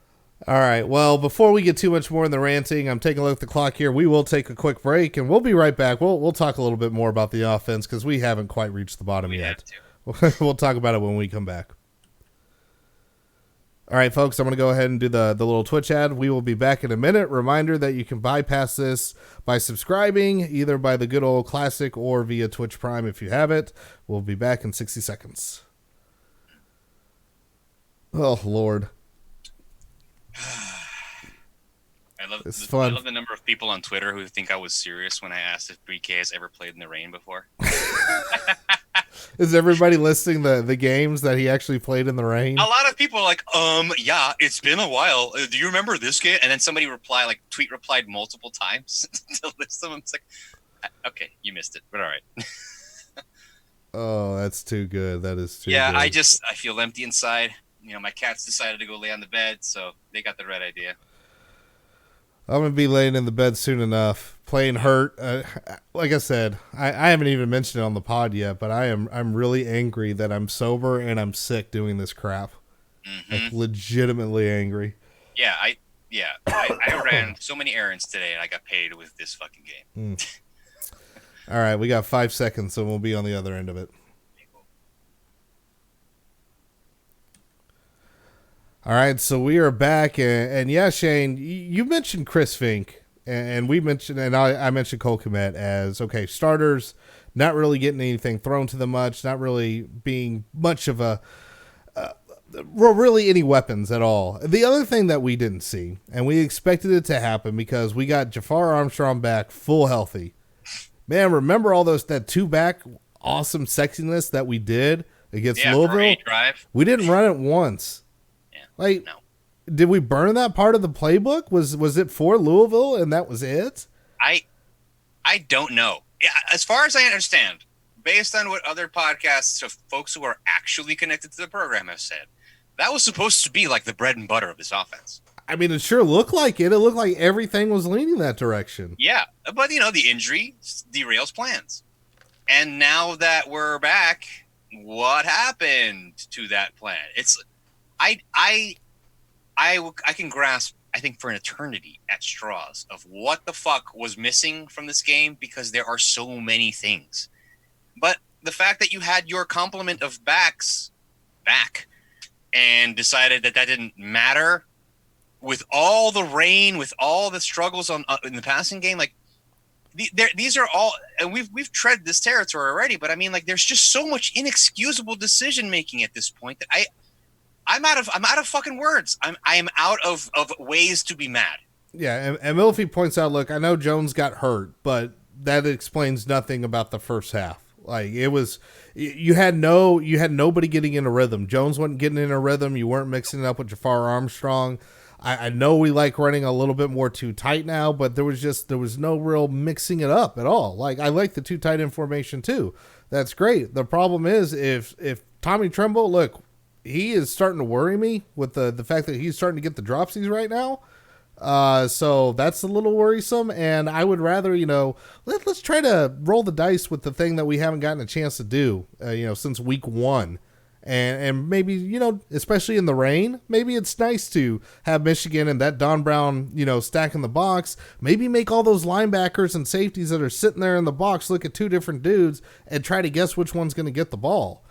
All right. Well, before we get too much more in the ranting, I'm taking a look at the clock here. We will take a quick break, and we'll be right back. We'll talk a little bit more about the offense because we haven't quite reached the bottom yet. We'll talk about it when we come back. All right, folks, I'm going to go ahead and do the little Twitch ad. We will be back in a minute. Reminder that you can bypass this by subscribing, either by the good old classic or via Twitch Prime if you have it. We'll be back in 60 seconds. Oh, Lord. I love the number of people on Twitter who think I was serious when I asked if BK has ever played in the rain before. Is everybody listing the games that he actually played in the rain? A lot of people are like, yeah, it's been a while. Do you remember this game? And then somebody tweet replied multiple times to list them. It's like, okay, you missed it, but all right. Oh, that's too good. That is too good. Yeah, I feel empty inside. My cats decided to go lay on the bed, so they got the right idea. I'm going to be laying in the bed soon enough, playing hurt. Like I said, I haven't even mentioned it on the pod yet, but I'm really angry that I'm sober and I'm sick doing this crap. Mm-hmm. Like, legitimately angry. I ran so many errands today, and I got paid with this fucking game. All right, we got 5 seconds, so we'll be on the other end of it. All right, so we are back, and yeah, Shane, you mentioned Chris Fink, and we mentioned, and I mentioned Cole Kmet as, okay, starters, not really getting anything thrown to them much, not really being much of a, really any weapons at all. The other thing that we didn't see, and we expected it to happen because we got Jafar Armstrong back full healthy. Man, remember all that two back awesome sexiness that we did against Louisville? We didn't run it once. Like, no. Did we burn that part of the playbook? Was it for Louisville and that was it? I don't know. Yeah, as far as I understand, based on what other podcasts of folks who are actually connected to the program have said, that was supposed to be like the bread and butter of this offense. I mean, it sure looked like it. It looked like everything was leaning that direction. Yeah, but the injury derails plans. And now that we're back, what happened to that plan? It's I can grasp, I think, for an eternity at straws of what the fuck was missing from this game because there are so many things. But the fact that you had your complement of backs back and decided that didn't matter with all the rain, with all the struggles in the passing game, like these are all, and we've tread this territory already. But I mean, like, there's just so much inexcusable decision making at this point that I'm out of fucking words. I am out of ways to be mad. Yeah, and Milfy points out, look, I know Jones got hurt, but that explains nothing about the first half. Like, it was, you had nobody getting in a rhythm. Jones wasn't getting in a rhythm. You weren't mixing it up with Jafar Armstrong. I know we like running a little bit more too tight now, but there was no real mixing it up at all. Like, I like the too tight in formation too. That's great. The problem is if Tommy Tremble, look, he is starting to worry me with the fact that he's starting to get the dropsies right now. So that's a little worrisome, and I would rather, let's try to roll the dice with the thing that we haven't gotten a chance to do, since week 1. And maybe, especially in the rain, maybe it's nice to have Michigan and that Don Brown, stack in the box. Maybe make all those linebackers and safeties that are sitting there in the box look at two different dudes and try to guess which one's going to get the ball.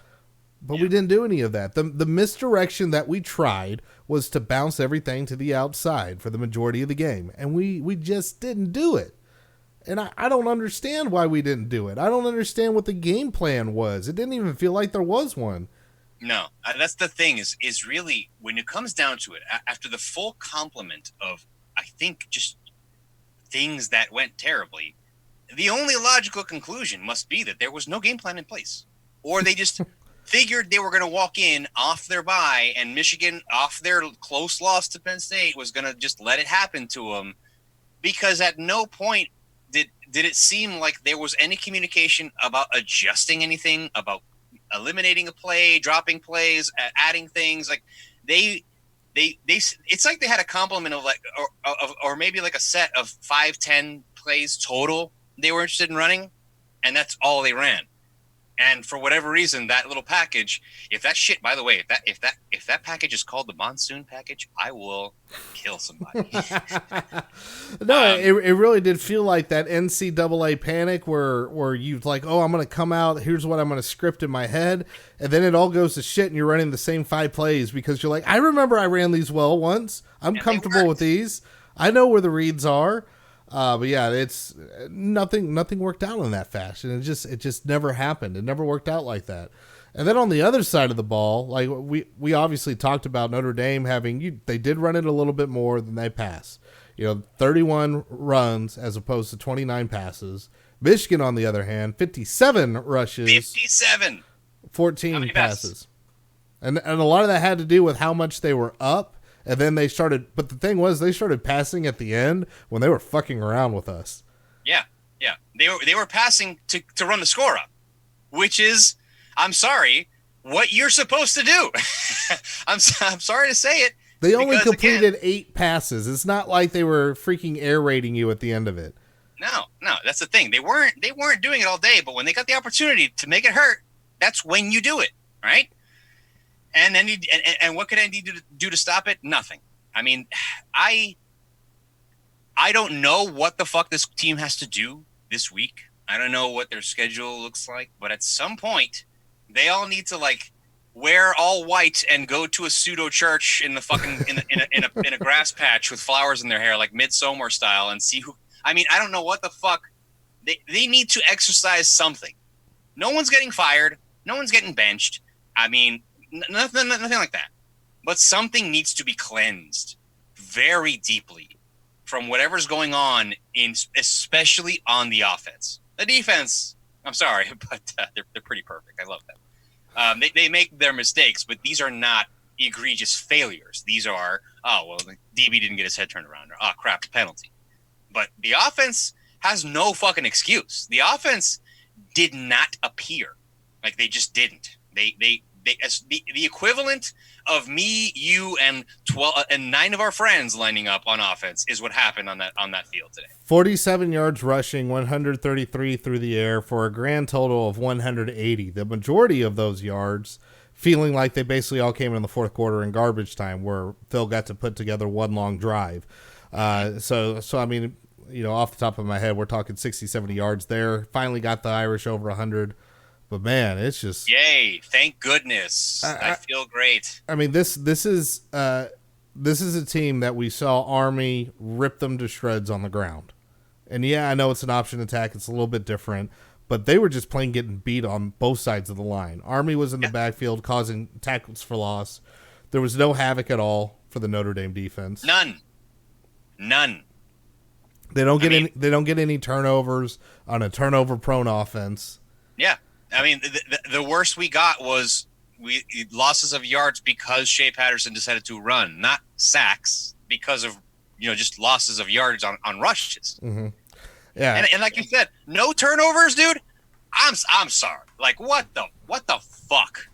But we didn't do any of that. The misdirection that we tried was to bounce everything to the outside for the majority of the game. And we just didn't do it. And I don't understand why we didn't do it. I don't understand what the game plan was. It didn't even feel like there was one. No, that's the thing is really, when it comes down to it, after the full complement of, I think, just things that went terribly, the only logical conclusion must be that there was no game plan in place. Or they just figured they were going to walk in off their bye, and Michigan, off their close loss to Penn State, was going to just let it happen to them, because at no point did it seem like there was any communication about adjusting anything, about eliminating a play, dropping plays, adding things. Like they it's like they had a complement of or maybe like a set of 5-10 plays total they were interested in running, and that's all they ran. And for whatever reason, that little package, if that shit, by the way, if that package is called the monsoon package, I will kill somebody. No, it really did feel like that NCAA panic where you like, oh, I'm going to come out, here's what I'm going to script in my head, and then it all goes to shit and you're running the same 5 plays because you're like, I remember I ran these well once. I'm comfortable with these. I know where the reads are. But yeah, it's nothing worked out in that fashion. It just never happened. It never worked out like that. And then on the other side of the ball, like we obviously talked about Notre Dame they did run it a little bit more than they pass. 31 runs as opposed to 29 passes. Michigan, on the other hand, 57 rushes, 14 passes. And a lot of that had to do with how much they were up. And then they started, but the thing was, they started passing at the end when they were fucking around with us. Yeah. They were passing to run the score up, which is, I'm sorry, what you're supposed to do. I'm sorry to say it. They only completed 8 passes. It's not like they were freaking air raiding you at the end of it. No, that's the thing. They weren't doing it all day, but when they got the opportunity to make it hurt, that's when you do it, right? And then and what could Andy do to stop it? Nothing. I mean, I don't know what the fuck this team has to do this week. I don't know what their schedule looks like, but at some point, they all need to like wear all white and go to a pseudo church in the fucking in a grass patch with flowers in their hair, like Midsommar style, and see who. I mean, I don't know what the fuck. They need to exercise something. No one's getting fired. No one's getting benched. I mean, nothing like that. But something needs to be cleansed very deeply from whatever's going on, especially on the offense. The defense, I'm sorry, but they're pretty perfect. I love them. They make their mistakes, but these are not egregious failures. These are, the DB didn't get his head turned around, or, crap, the penalty. But the offense has no fucking excuse. The offense did not appear. Like, they just didn't. The equivalent of me, you, and 9 of our friends lining up on offense is what happened on that field today. 47 yards rushing, 133 through the air for a grand total of 180. The majority of those yards feeling like they basically all came in the fourth quarter in garbage time, where Phil got to put together one long drive. So I mean, off the top of my head, we're talking 60, 70 yards there. Finally got the Irish over 100. But man, it's just yay! Thank goodness. I feel great. I mean, this is a team that we saw Army rip them to shreds on the ground. And yeah, I know it's an option attack; it's a little bit different, but they were just plain getting beat on both sides of the line. Army was in the backfield causing tackles for loss. There was no havoc at all for the Notre Dame defense. None. They don't get any turnovers on a turnover-prone offense. Yeah. I mean, the worst we got was losses of yards because Shea Patterson decided to run, not sacks because of just losses of yards on rushes. Mm-hmm. Yeah, and like you said, no turnovers, dude. I'm sorry. Like what the fuck?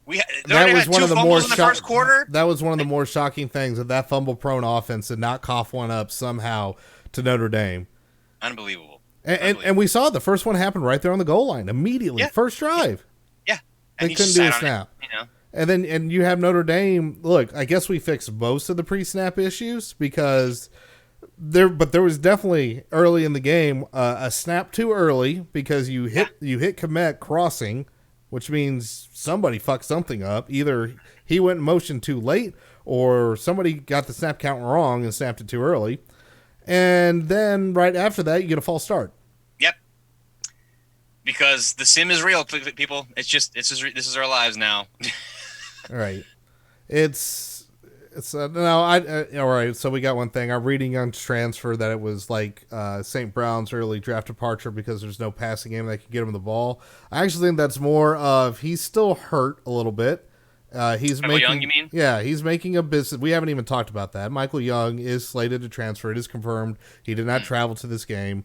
That was one of the more in the first quarter. That was one of the more shocking things of that fumble-prone offense, and not cough one up somehow to Notre Dame. Unbelievable. And we saw the first one happen right there on the goal line immediately. Yeah. First drive. Yeah. And they couldn't do a snap. And you have Notre Dame. Look, I guess we fixed most of the pre-snap issues because there was definitely early in the game a snap too early because you hit Kmet crossing, which means somebody fucked something up. Either he went in motion too late or somebody got the snap count wrong and snapped it too early. And then right after that, you get a false start. Yep. Because the sim is real, people. This is our lives now. All right. All right. So we got one thing. I'm reading on transfer that it was like St. Brown's early draft departure because there's no passing game that can get him the ball. I actually think that's more of he's still hurt a little bit. Michael Young, you mean? Yeah, he's making a business. We haven't even talked about that. Michael Young is slated to transfer. It is confirmed. He did not travel to this game.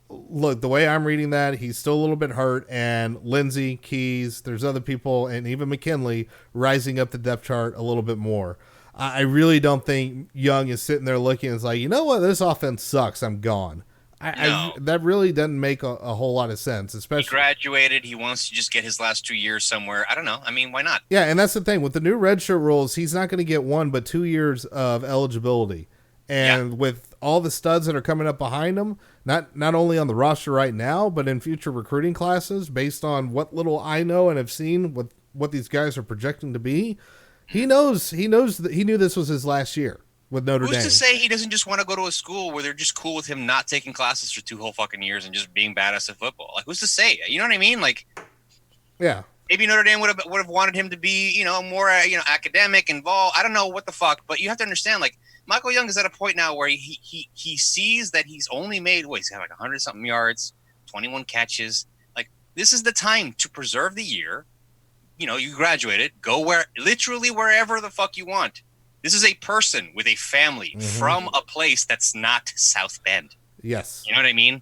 Look, the way I'm reading that, he's still a little bit hurt. And Lindsey, Keys, there's other people, and even McKinley rising up the depth chart a little bit more. I really don't think Young is sitting there looking and is like, you know what, this offense sucks. I'm gone. No. That really doesn't make a whole lot of sense. Especially he graduated. He wants to just get his last 2 years somewhere. I don't know. I mean, why not? Yeah, and that's the thing. With the new redshirt rules, he's not going to get 1 but 2 years of eligibility. And with all the studs that are coming up behind him, not only on the roster right now, but in future recruiting classes, based on what little I know and have seen with what these guys are projecting to be, he knew this was his last year with Notre Dame. Who's to say he doesn't just want to go to a school where they're just cool with him not taking classes for 2 whole fucking years and just being badass at football? Like, who's to say? You know what I mean? Like, yeah. Maybe Notre Dame would have wanted him to be, more, academic, involved. I don't know what the fuck, but you have to understand, like, Michael Young is at a point now where he sees that he's only made, he's got like 100-something yards, 21 catches. Like, this is the time to preserve the year. You graduated, go literally wherever the fuck you want. This is a person with a family from a place that's not South Bend. Yes. You know what I mean?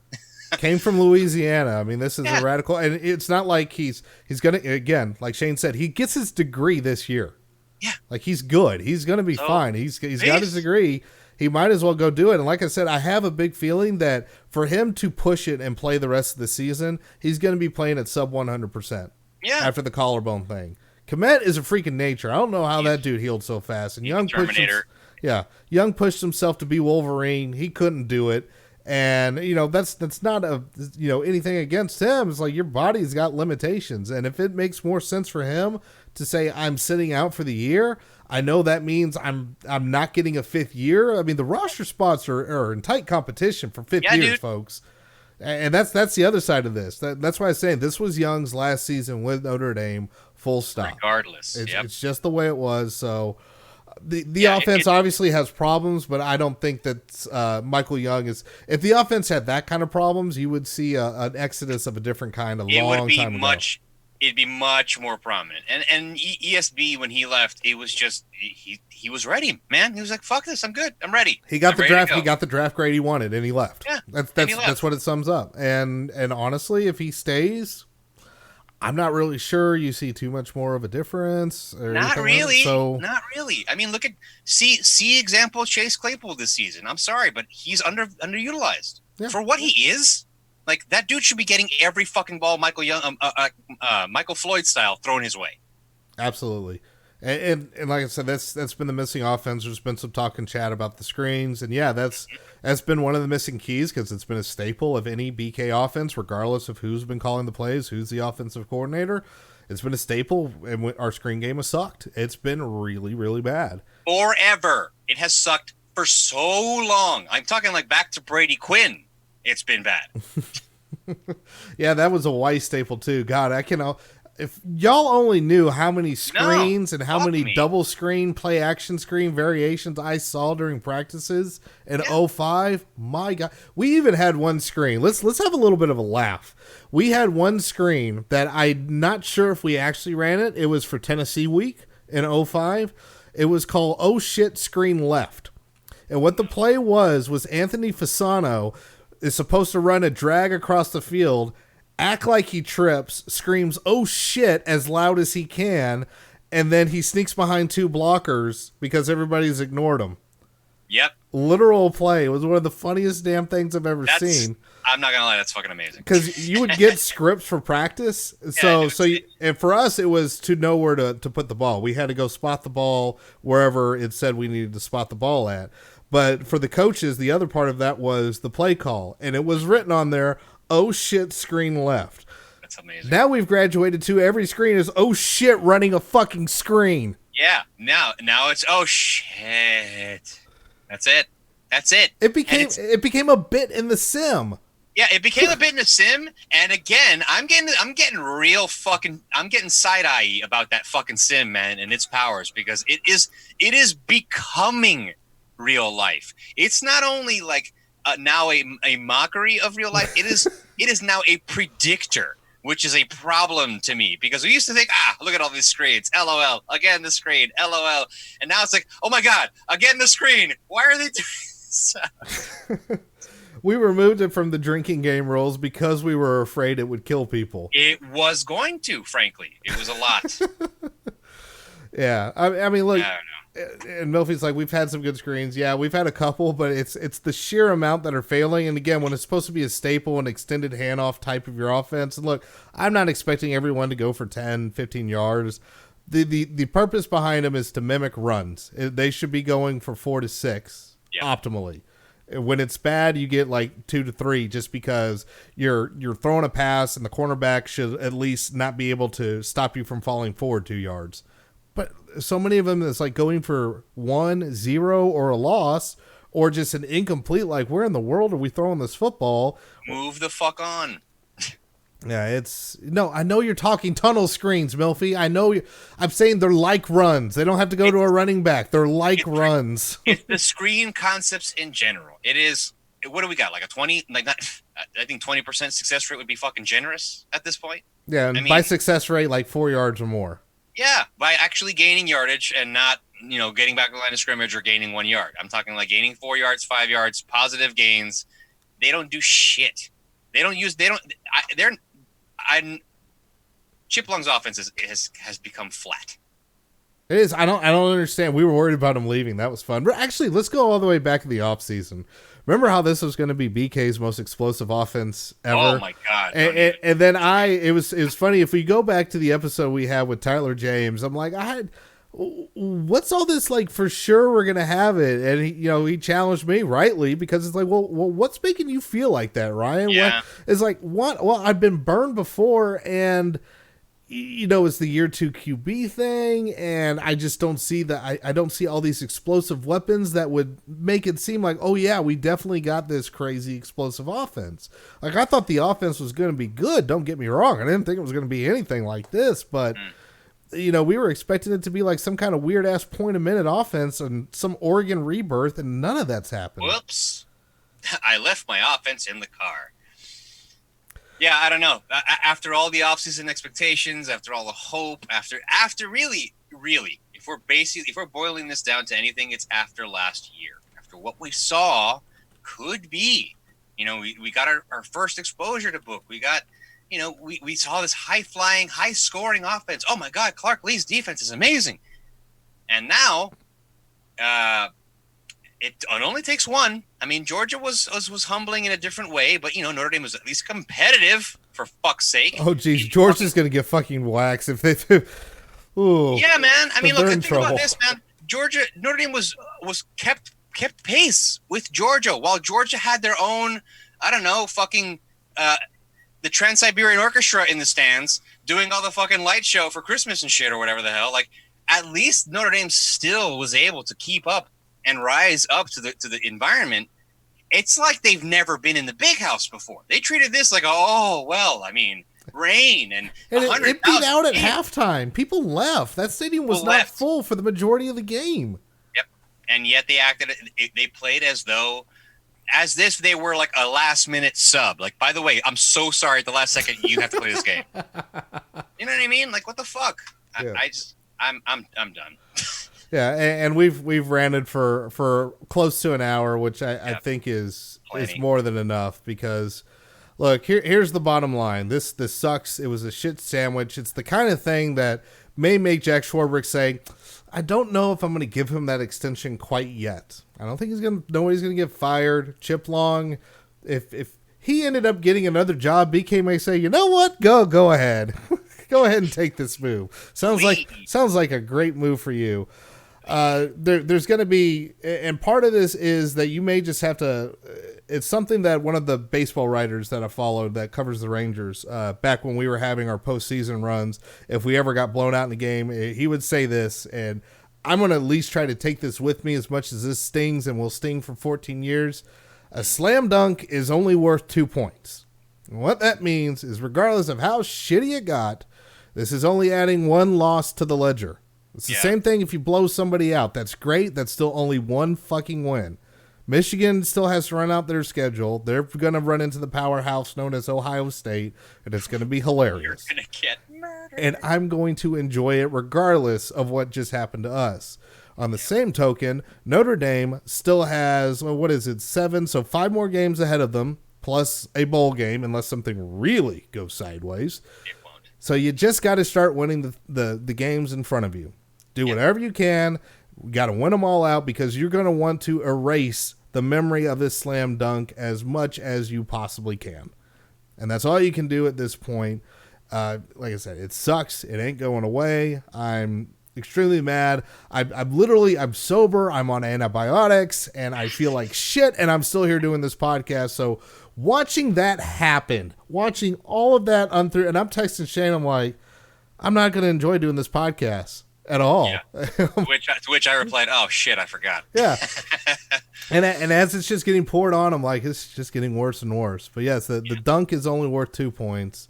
Came from Louisiana. I mean, this is a radical, and it's not like he's going to, again, like Shane said, he gets his degree this year. Yeah. Like, he's good. He's going to be fine. He's got his degree. He might as well go do it. And like I said, I have a big feeling that for him to push it and play the rest of the season, he's going to be playing at sub 100%. Yeah. After the collarbone thing. Komet is a freaking nature. I don't know how that dude healed so fast. And Young pushed Young pushed himself to be Wolverine. He couldn't do it. And, that's not anything against him. It's like your body's got limitations. And if it makes more sense for him to say, I'm sitting out for the year, I know that means I'm not getting a 5th year. I mean, the roster spots are in tight competition for 5th years, dude. Folks. And that's the other side of this. That's why I'm saying this was Young's last season with Notre Dame, full stop. Regardless. It's just the way it was. So the offense obviously has problems, but I don't think that Michael Young is. If the offense had that kind of problems, you would see an exodus of a different kind a long time ago. It'd be much more prominent. And ESB, when he left, it was just he was ready, man. He was like, "Fuck this, I'm good, I'm ready." He got the draft. He got the draft grade he wanted, and he left. Yeah, that's what it sums up. And honestly, if he stays, I'm not really sure you see too much more of a difference. Not really. Not really. I mean, see example Chase Claypool this season. I'm sorry, but he's underutilized for what he is. Like, that dude should be getting every fucking ball Michael Floyd style thrown his way. Absolutely. And like I said, that's been the missing offense. There's been some talk and chat about the screens. And that's been one of the missing keys because it's been a staple of any BK offense, regardless of who's been calling the plays, who's the offensive coordinator. It's been a staple, and our screen game has sucked. It's been really, really bad. Forever. It has sucked for so long. I'm talking like back to Brady Quinn. It's been bad. Yeah, that was a Weiss staple too. God, if y'all only knew how many screens and how many double screen, play action screen variations I saw during practices in 05, my God. We even had one screen. Let's have a little bit of a laugh. We had one screen that I'm not sure if we actually ran it. It was for Tennessee week in 05. It was called Oh Shit Screen Left. And what the play was Anthony Fasano is supposed to run a drag across the field, act like he trips, screams, "Oh shit," as loud as he can, and then he sneaks behind 2 blockers because everybody's ignored him. Yep. Literal play. It was one of the funniest damn things I've ever seen. I'm not gonna lie, that's fucking amazing. Because you would get scripts for practice, and for us it was to know where to put the ball. We had to go spot the ball wherever it said we needed to spot the ball at. But for the coaches, the other part of that was the play call. And it was written on there, "Oh shit, screen left." That's amazing. Now we've graduated to every screen is, "Oh shit, running a fucking screen." Yeah, now it's, "Oh shit." That's it. It became a bit in the sim. Yeah, it became a bit in the sim. And again, I'm getting real fucking, I'm getting side-eye about that fucking sim, man, and its powers, because it is becoming real life. It's not only like now a mockery of real life. It is now a predictor, which is a problem to me, because we used to think, look at all these screens, LOL, again the screen, LOL, and now it's like, oh my god, again the screen. Why are they doing this? We removed it from the drinking game rules because we were afraid it would kill people. It was going to, frankly. It was a lot. Yeah, I mean, look. I don't know. And Milfy's like, we've had some good screens. Yeah, we've had a couple, but it's the sheer amount that are failing. And again, when it's supposed to be a staple and extended handoff type of your offense, and look, I'm not expecting everyone to go for 10, 15 yards. The purpose behind them is to mimic runs. They should be going for 4 to 6 optimally. When it's bad, you get like 2 to 3 just because you're throwing a pass and the cornerback should at least not be able to stop you from falling forward 2 yards. But so many of them, it's like going for 1, 0, or a loss, or just an incomplete. Like, where in the world are we throwing this football? Move the fuck on. Yeah, I know you're talking tunnel screens, Milfy. I know I'm saying they're like runs. They don't have to go to a running back. They're like runs. It's the screen concepts in general. It is, what do we got? Like a 20, I think 20% success rate would be fucking generous at this point. Yeah, and by success rate, like 4 yards or more. Yeah, by actually gaining yardage and not, getting back to the line of scrimmage or gaining 1 yard. I'm talking like gaining 4 yards, 5 yards, positive gains. They don't do shit. Chip Lung's offense has become flat. It is. I don't understand. We were worried about him leaving. That was fun. But actually, let's go all the way back to the offseason. Remember how this was going to be BK's most explosive offense ever? Oh my god! And then it was funny if we go back to the episode we had with Tyler James. I'm like, what's all this like? For sure, we're gonna have it. And he challenged me rightly because it's like, well, what's making you feel like that, Ryan? Yeah. It's like what? Well, I've been burned before, and it's the year 2 QB thing, and I just don't see that. I don't see all these explosive weapons that would make it seem like, oh yeah, we definitely got this crazy explosive offense. Like, I thought the offense was going to be good. Don't get me wrong. I didn't think it was going to be anything like this, but we were expecting it to be like some kind of weird ass point a minute offense and some Oregon rebirth, and none of that's happened. Whoops. I left my offense in the car. Yeah, I don't know. After all the offseason expectations, after all the hope, after really, if we're boiling this down to anything, it's after last year. After what we saw could be. We got our first exposure to Book. We got, we saw this high-flying, high-scoring offense. Oh, my God, Clark Lee's defense is amazing. And now, it only takes one. I mean, Georgia was humbling in a different way, but Notre Dame was at least competitive, for fuck's sake. Oh, geez, Georgia's gonna get fucking waxed if they do. Ooh, yeah, man. I mean, look, think about this, man. Notre Dame was kept pace with Georgia, while Georgia had their own, I don't know, fucking the Trans-Siberian Orchestra in the stands doing all the fucking light show for Christmas and shit or whatever the hell. Like, at least Notre Dame still was able to keep up and rise up to the environment. It's like they've never been in the big house before. They treated this like, rain and it beat out at halftime. People left. That stadium was not full for the majority of the game. Yep, and yet they played as if they were like a last minute sub. Like, by the way, I'm so sorry at the last second you have to play this game. You know what I mean? Like, what the fuck? Yeah. I'm done. Yeah, and we've ranted for close to an hour, which I think is more than enough, because look, here's the bottom line. This sucks. It was a shit sandwich. It's the kind of thing that may make Jack Swarbrick say, I don't know if I'm going to give him that extension quite yet. I don't think nobody's going to get fired. Chip Long, if he ended up getting another job, BK may say, you know what? Go ahead. Go ahead and take this move. Sounds like a great move for you. There's going to be, and part of this is that you may just have to, it's something that one of the baseball writers that I followed that covers the Rangers, back when we were having our postseason runs, if we ever got blown out in the game, he would say this, and I'm going to at least try to take this with me as much as this stings and will sting for 14 years. A slam dunk is only worth 2 points. And what that means is, regardless of how shitty it got, this is only adding one loss to the ledger. It's the same thing if you blow somebody out. That's great. That's still only one fucking win. Michigan still has to run out their schedule. They're going to run into the powerhouse known as Ohio State, and it's going to be hilarious. You're going to get murdered. And I'm going to enjoy it regardless of what just happened to us. On the same token, Notre Dame still has, 7? So 5 more games ahead of them, plus a bowl game, unless something really goes sideways. It won't. So you just got to start winning the games in front of you. Do whatever you can. You got to win them all out, because you're going to want to erase the memory of this slam dunk as much as you possibly can. And that's all you can do at this point. Like I said, it sucks. It ain't going away. I'm extremely mad. I'm sober. I'm on antibiotics, and I feel like shit, and I'm still here doing this podcast. So watching that happen, watching all of that unthrough, and I'm texting Shane, I'm like, I'm not going to enjoy doing this podcast at all. Yeah. to which I replied, oh shit, I forgot. Yeah. and as it's just getting poured on, I'm like, it's just getting worse and worse. But yes, the dunk is only worth 2 points.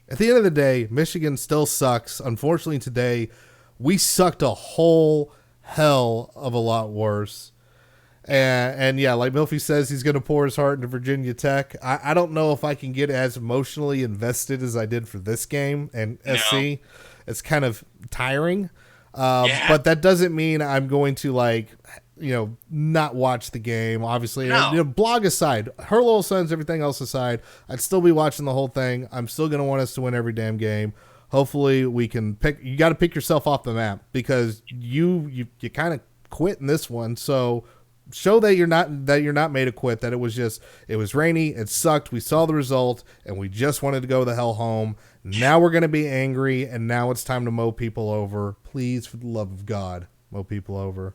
At the end of the day, Michigan still sucks. Unfortunately today, we sucked a whole hell of a lot worse. And yeah, like Milfy says, he's going to pour his heart into Virginia Tech. I don't know if I can get as emotionally invested as I did for this game and SC. It's kind of tiring. But that doesn't mean I'm going to not watch the game. Obviously, blog aside, her little sons, everything else aside, I'd still be watching the whole thing. I'm still going to want us to win every damn game. Hopefully we can you got to pick yourself off the map, because you kind of quit in this one. So show that you're not made to quit, that it was rainy, it sucked, we saw the result, and we just wanted to go the hell home. Now we're going to be angry, and now it's time to mow people over. Please, for the love of God, mow people over.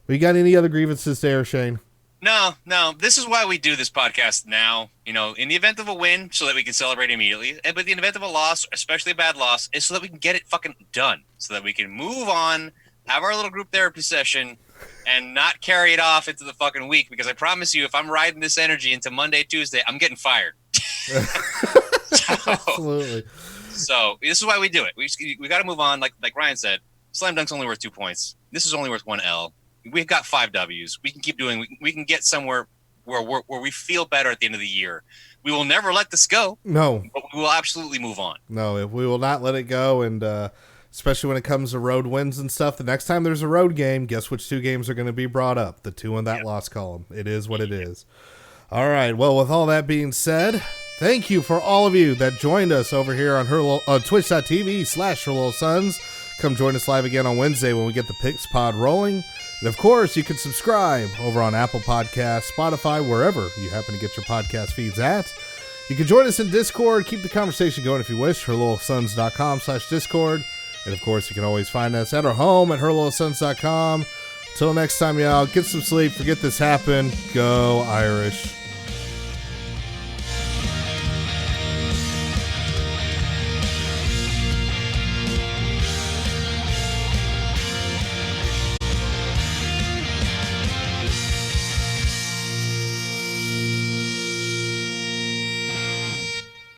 We got any other grievances there, Shane? No. This is why we do this podcast now. In the event of a win, so that we can celebrate immediately. But in the event of a loss, especially a bad loss, is so that we can get it fucking done. So that we can move on, have our little group therapy session, and not carry it off into the fucking week. Because I promise you, if I'm riding this energy into Monday, Tuesday, I'm getting fired. Absolutely. So this is why we do it. We got to move on. Like Ryan said, slam dunk's only worth 2 points. This is only worth 1 L. We've got 5 W's. We can keep doing. We can get somewhere where we feel better at the end of the year. We will never let this go. No, but we will absolutely move on. No, if we will not let it go, and especially when it comes to road wins and stuff. The next time there's a road game, guess which 2 games are going to be brought up? The 2 in that loss column. It is what it is. All right. Well, with all that being said, thank you for all of you that joined us over here on twitch.tv/HerLittleSons. Come join us live again on Wednesday when we get the Picks Pod rolling. And of course, you can subscribe over on Apple Podcasts, Spotify, wherever you happen to get your podcast feeds at. You can join us in Discord. Keep the conversation going if you wish. HerLittleSons.com/Discord. And of course, you can always find us at our home at HerLittleSons.com. Till next time, y'all, get some sleep. Forget this happened. Go Irish.